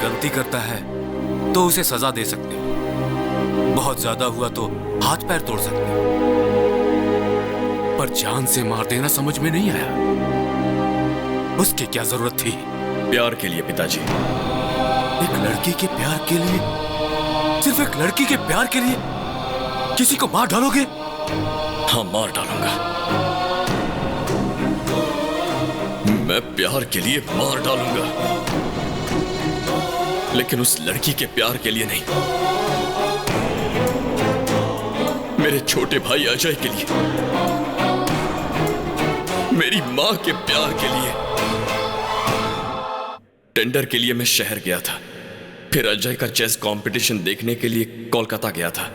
गलती करता है तो उसे सजा दे सकते हो, बहुत ज्यादा हुआ तो हाथ पैर तोड़ सकते हो, पर जान से मार देना समझ में नहीं आया। उसकी क्या जरूरत थी? प्यार के लिए पिताजी। एक लड़की के प्यार के लिए, सिर्फ एक लड़की के प्यार के लिए किसी को मार डालोगे? हाँ, मार डालूंगा। मैं प्यार के लिए मार डालूंगा, लेकिन उस लड़की के प्यार के लिए नहीं, मेरे छोटे भाई अजय के लिए, मेरी मां के प्यार के लिए। टेंडर के लिए मैं शहर गया था, फिर अजय का चेस कंपटीशन देखने के लिए कोलकाता गया था।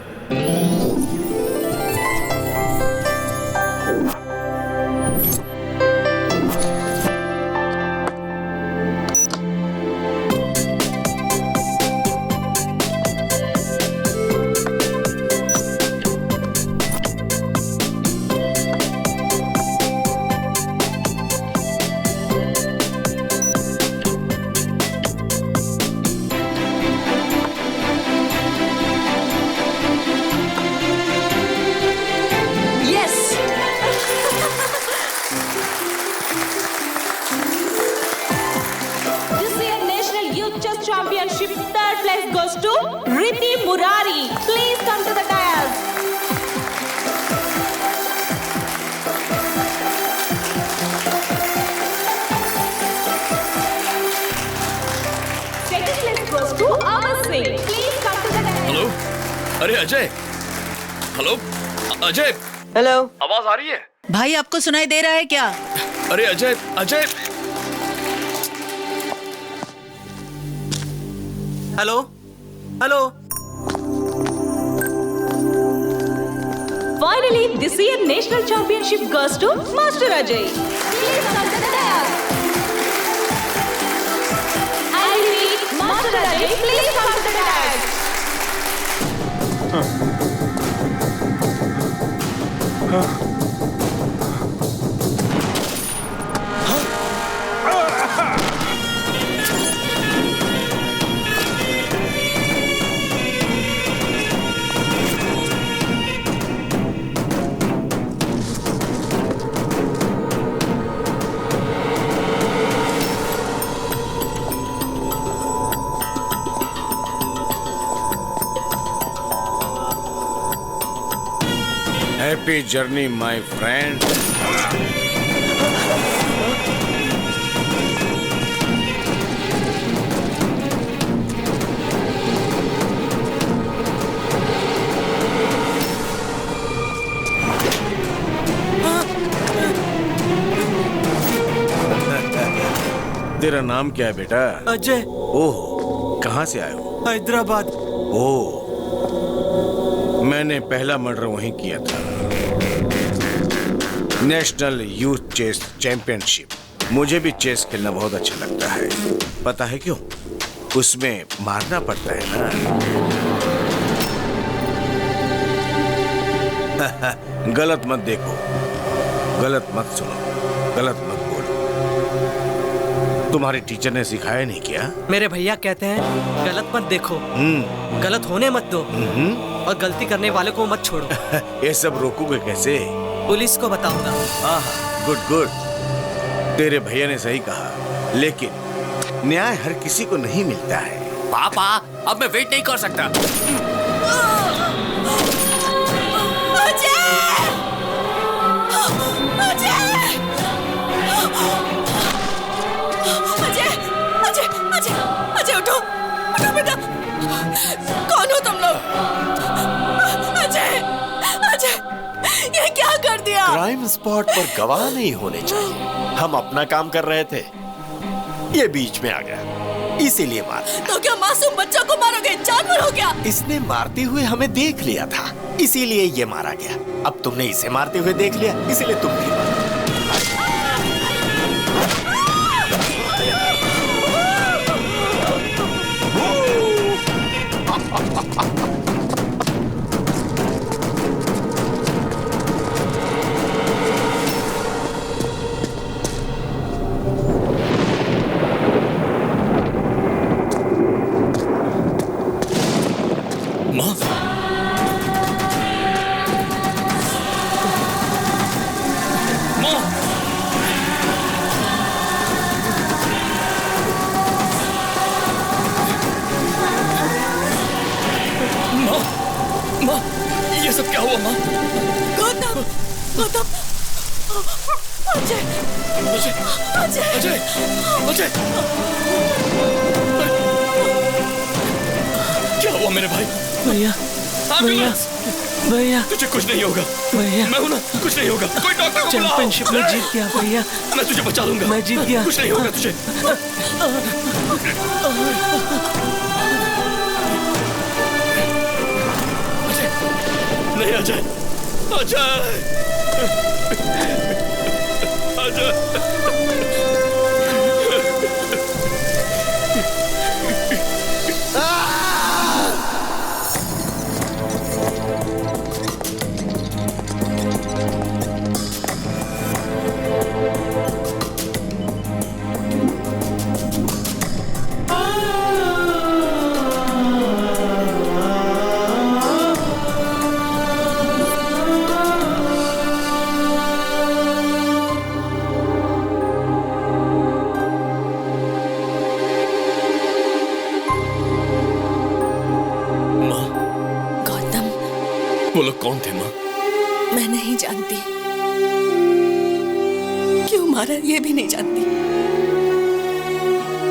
Championship third place goes to Riti Murari. Please come to the dais. Second place goes to Amar Singh. Please come to the dais. Hello, अरे अजय, हेलो अजय, हेलो, आवाज आ रही है? भाई आपको सुनाई दे रहा है क्या? अरे Ajay, Ajay, hello hello. finally, this year national championship goes to Master Ajay. Please come to the dais. I repeat, Master Ajay, please come to the dais. Happy journey my friend. तेरा नाम क्या है बेटा? अजय। ओह, कहाँ से आए हो? हैदराबाद। ओह, मैंने पहला मर्डर वहीं किया था। National youth chess championship. मुझे भी चेस खेलना बहुत अच्छा लगता है। पता है क्यों? उसमें मारना पड़ता है ना। गलत मत देखो, गलत मत सुनो, गलत मत बोलो। तुम्हारे टीचर ने सिखाया नहीं क्या? मेरे भैया कहते हैं गलत मत देखो, गलत होने मत दो, और गलती करने वाले को मत छोड़ो। ये सब रोकोगे कैसे? पुलिस को बताऊंगा। गुड गुड, तेरे भैया ने सही कहा, लेकिन न्याय हर किसी को नहीं मिलता है। पापा, अब मैं वेट नहीं कर सकता। अजय उठो, उठो बेटा। कौन हो तुम लोग? अजय, अजय, ये क्या कर दिया? क्राइम स्पॉट पर गवाह नहीं होने चाहिए। हम अपना काम कर रहे थे, ये बीच में आ गया, इसीलिए मारा। तो क्या मासूम बच्चा को मारोगे? जानवर हो गया। इसने मारते हुए हमें देख लिया था, इसीलिए ये मारा गया। अब तुमने इसे मारते हुए देख लिया, इसीलिए तुम भी मारा। ये सब क्या हुआ माँ? गौतम, गौतम, अजय, अजय, अजय, अजय, अजय, क्या हुआ मेरे भाई? भैया, भैया, भैया, तुझे कुछ नहीं होगा। भैया, मैं हूं ना, कुछ नहीं होगा। कोई डॉक्टर को बुलाओ। चैंपियनशिप में जीत गया भैया। मैं तुझे बचा लूंगा। मैं जीत गया। कुछ नहीं होगा तुझे। नहीं अजय, अजय, अजय, वो लोग कौन थे माँ? मैं नहीं जानती, क्यों मारा ये भी नहीं जानती,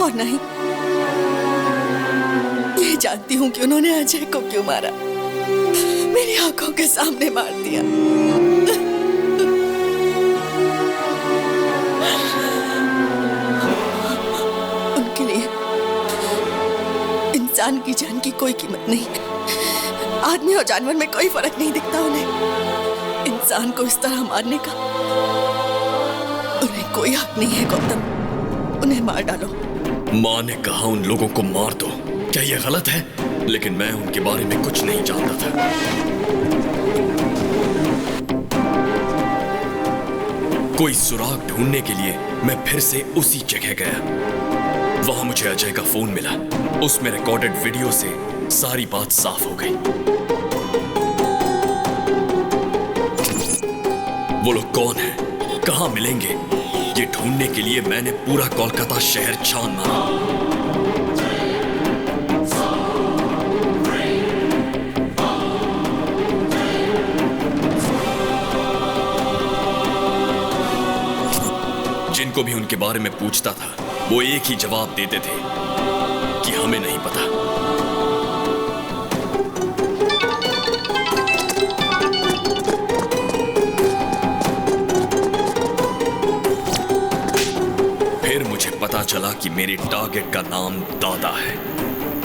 और नहीं ये जानती हूँ कि उन्होंने अजय को क्यों मारा। मेरी आंखों के सामने मार दिया। उनके लिए इंसान की जान की कोई कीमत नहीं। आदमी और जानवर में कोई फर्क नहीं दिखता उन्हें। इंसान को इस तरह मारने का। उन्हें कोई हक नहीं है गौतम, उन्हें मार डालो। माँ ने कहा उन लोगों को मार दो, क्या ये गलत है? लेकिन मैं उनके बारे में कुछ नहीं जानता था। कोई सुराग ढूंढने के लिए मैं फिर से उसी जगह गया। वहां मुझे अजय का फोन मिला। उसमें रिकॉर्डेड वीडियो से सारी बात साफ हो गई। वो लोग कौन है, कहां मिलेंगे, ये ढूंढने के लिए मैंने पूरा कोलकाता शहर छान मारा। जिनको भी उनके बारे में पूछता था वो एक ही जवाब देते थे कि हमें नहीं पता। फिर मुझे पता चला कि मेरे टारगेट का नाम दादा है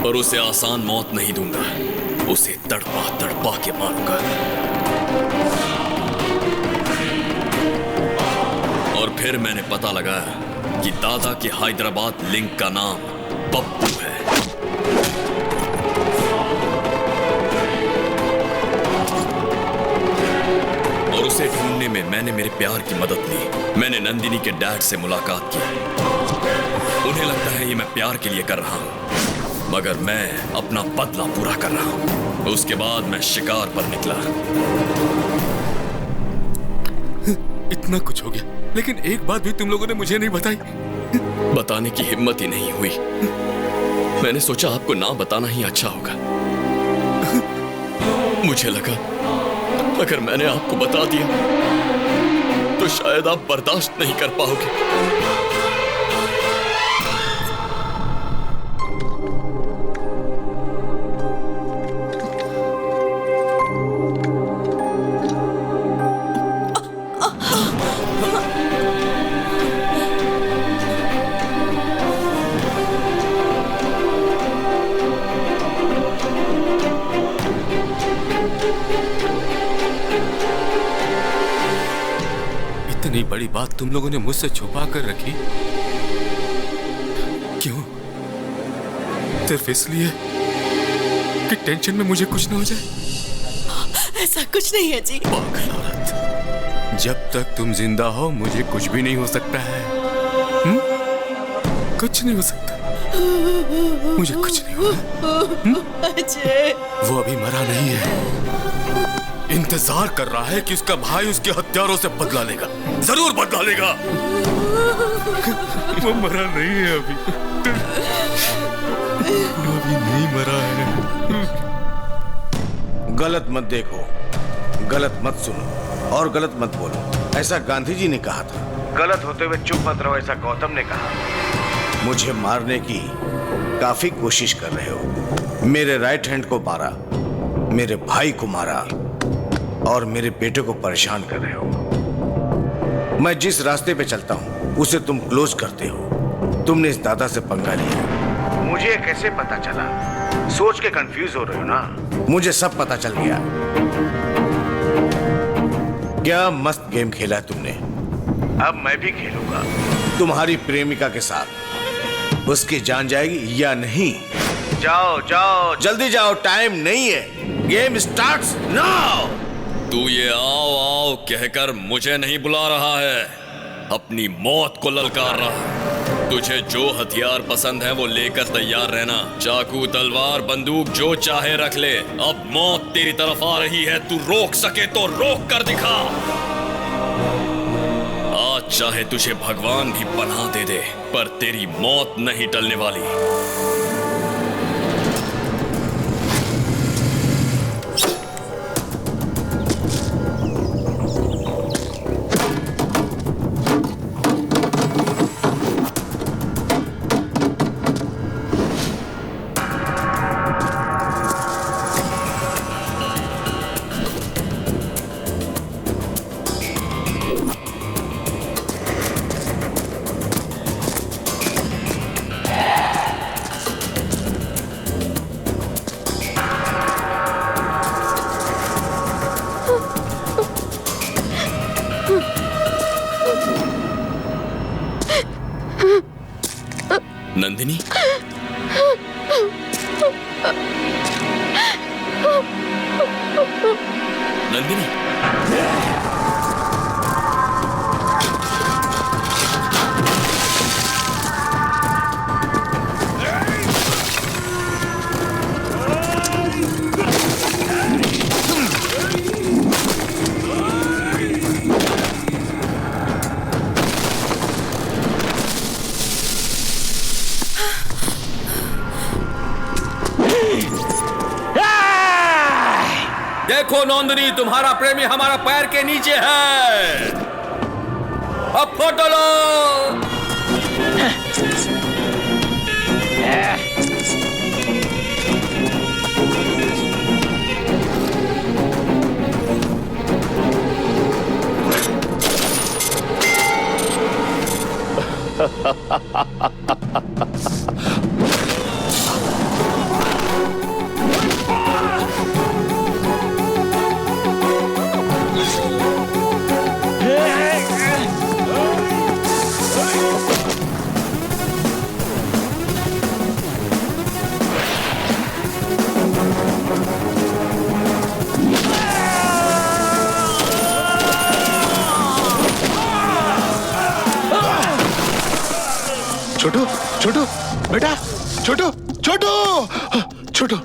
और उसे आसान मौत नहीं दूंगा, उसे तड़पा तड़पा के मारूंगा। और फिर मैंने पता लगाया कि दादा के हैदराबाद लिंक का नाम पप्पू है। और उसे ढूंढने में मैंने मेरे प्यार की मदद ली। मैंने नंदिनी के डैड से मुलाकात की। उन्हें लगता है ये मैं प्यार के लिए कर रहा हूं, मगर मैं अपना बदला पूरा कर रहा हूं। उसके बाद मैं शिकार पर निकला। इतना कुछ हो गया, लेकिन एक बात भी तुम लोगों ने मुझे नहीं बताई। बताने की हिम्मत ही नहीं हुई। मैंने सोचा आपको ना बताना ही अच्छा होगा। मुझे लगा अगर मैंने आपको बता दिया तो शायद आप बर्दाश्त नहीं कर पाओगे। इतनी बड़ी बात तुम लोगों ने मुझसे छुपा कर रखी, क्यों? सिर्फ इसलिए कि टेंशन में मुझे कुछ ना हो जाए? ऐसा कुछ नहीं है जी। पागल औरत, जब तक तुम जिंदा हो मुझे कुछ भी नहीं हो सकता है। कुछ नहीं हो सकता, मुझे कुछ नहीं होगा। अजय, वो अभी मरा नहीं है, इंतजार कर रहा है कि उसका भाई उसके हत्यारों से बदला लेगा। जरूर बदला लेगा। वो मरा नहीं है अभी, अभी नहीं मरा है। गलत मत देखो, गलत मत सुनो और गलत मत बोलो, ऐसा गांधी जी ने कहा था। गलत होते हुए चुप मत रहो, ऐसा गौतम ने कहा। मुझे मारने की काफी कोशिश कर रहे हो। मेरे राइट हैंड को मारा, मेरे भाई को मारा और मेरे बेटे को परेशान कर रहे हो। मैं जिस रास्ते पे चलता हूं उसे तुम क्लोज करते हो। तुमने इस दादा से पंगा लिया। मुझे कैसे पता चला? सोच के कंफ्यूज हो रहे हो ना? मुझे सब पता चल गया। क्या मस्त गेम खेला है तुमने। अब मैं भी खेलूंगा तुम्हारी प्रेमिका के साथ। उसकी जान जाएगी या नहीं? जाओ जाओ, जल्दी जाओ, टाइम नहीं है। Game starts now. तू ये आओ आओ कहकर मुझे नहीं बुला रहा है, अपनी मौत को ललकार रहा है। तुझे जो हथियार पसंद है वो लेकर तैयार रहना। चाकू, तलवार, बंदूक जो चाहे रख ले। अब मौत तेरी तरफ आ रही है, तू रोक सके तो रोक कर दिखा। आज चाहे तुझे भगवान भी पनाह दे दे, पर तेरी मौत नहीं टलने वाली। नंदिनी, नंदिनी, देखो नंदिनी, तुम्हारा प्रेमी हमारा पैर के नीचे है। अब फोटो लो। छोटू, छोटू, बेटा, छोटू, छोटू, छोटू।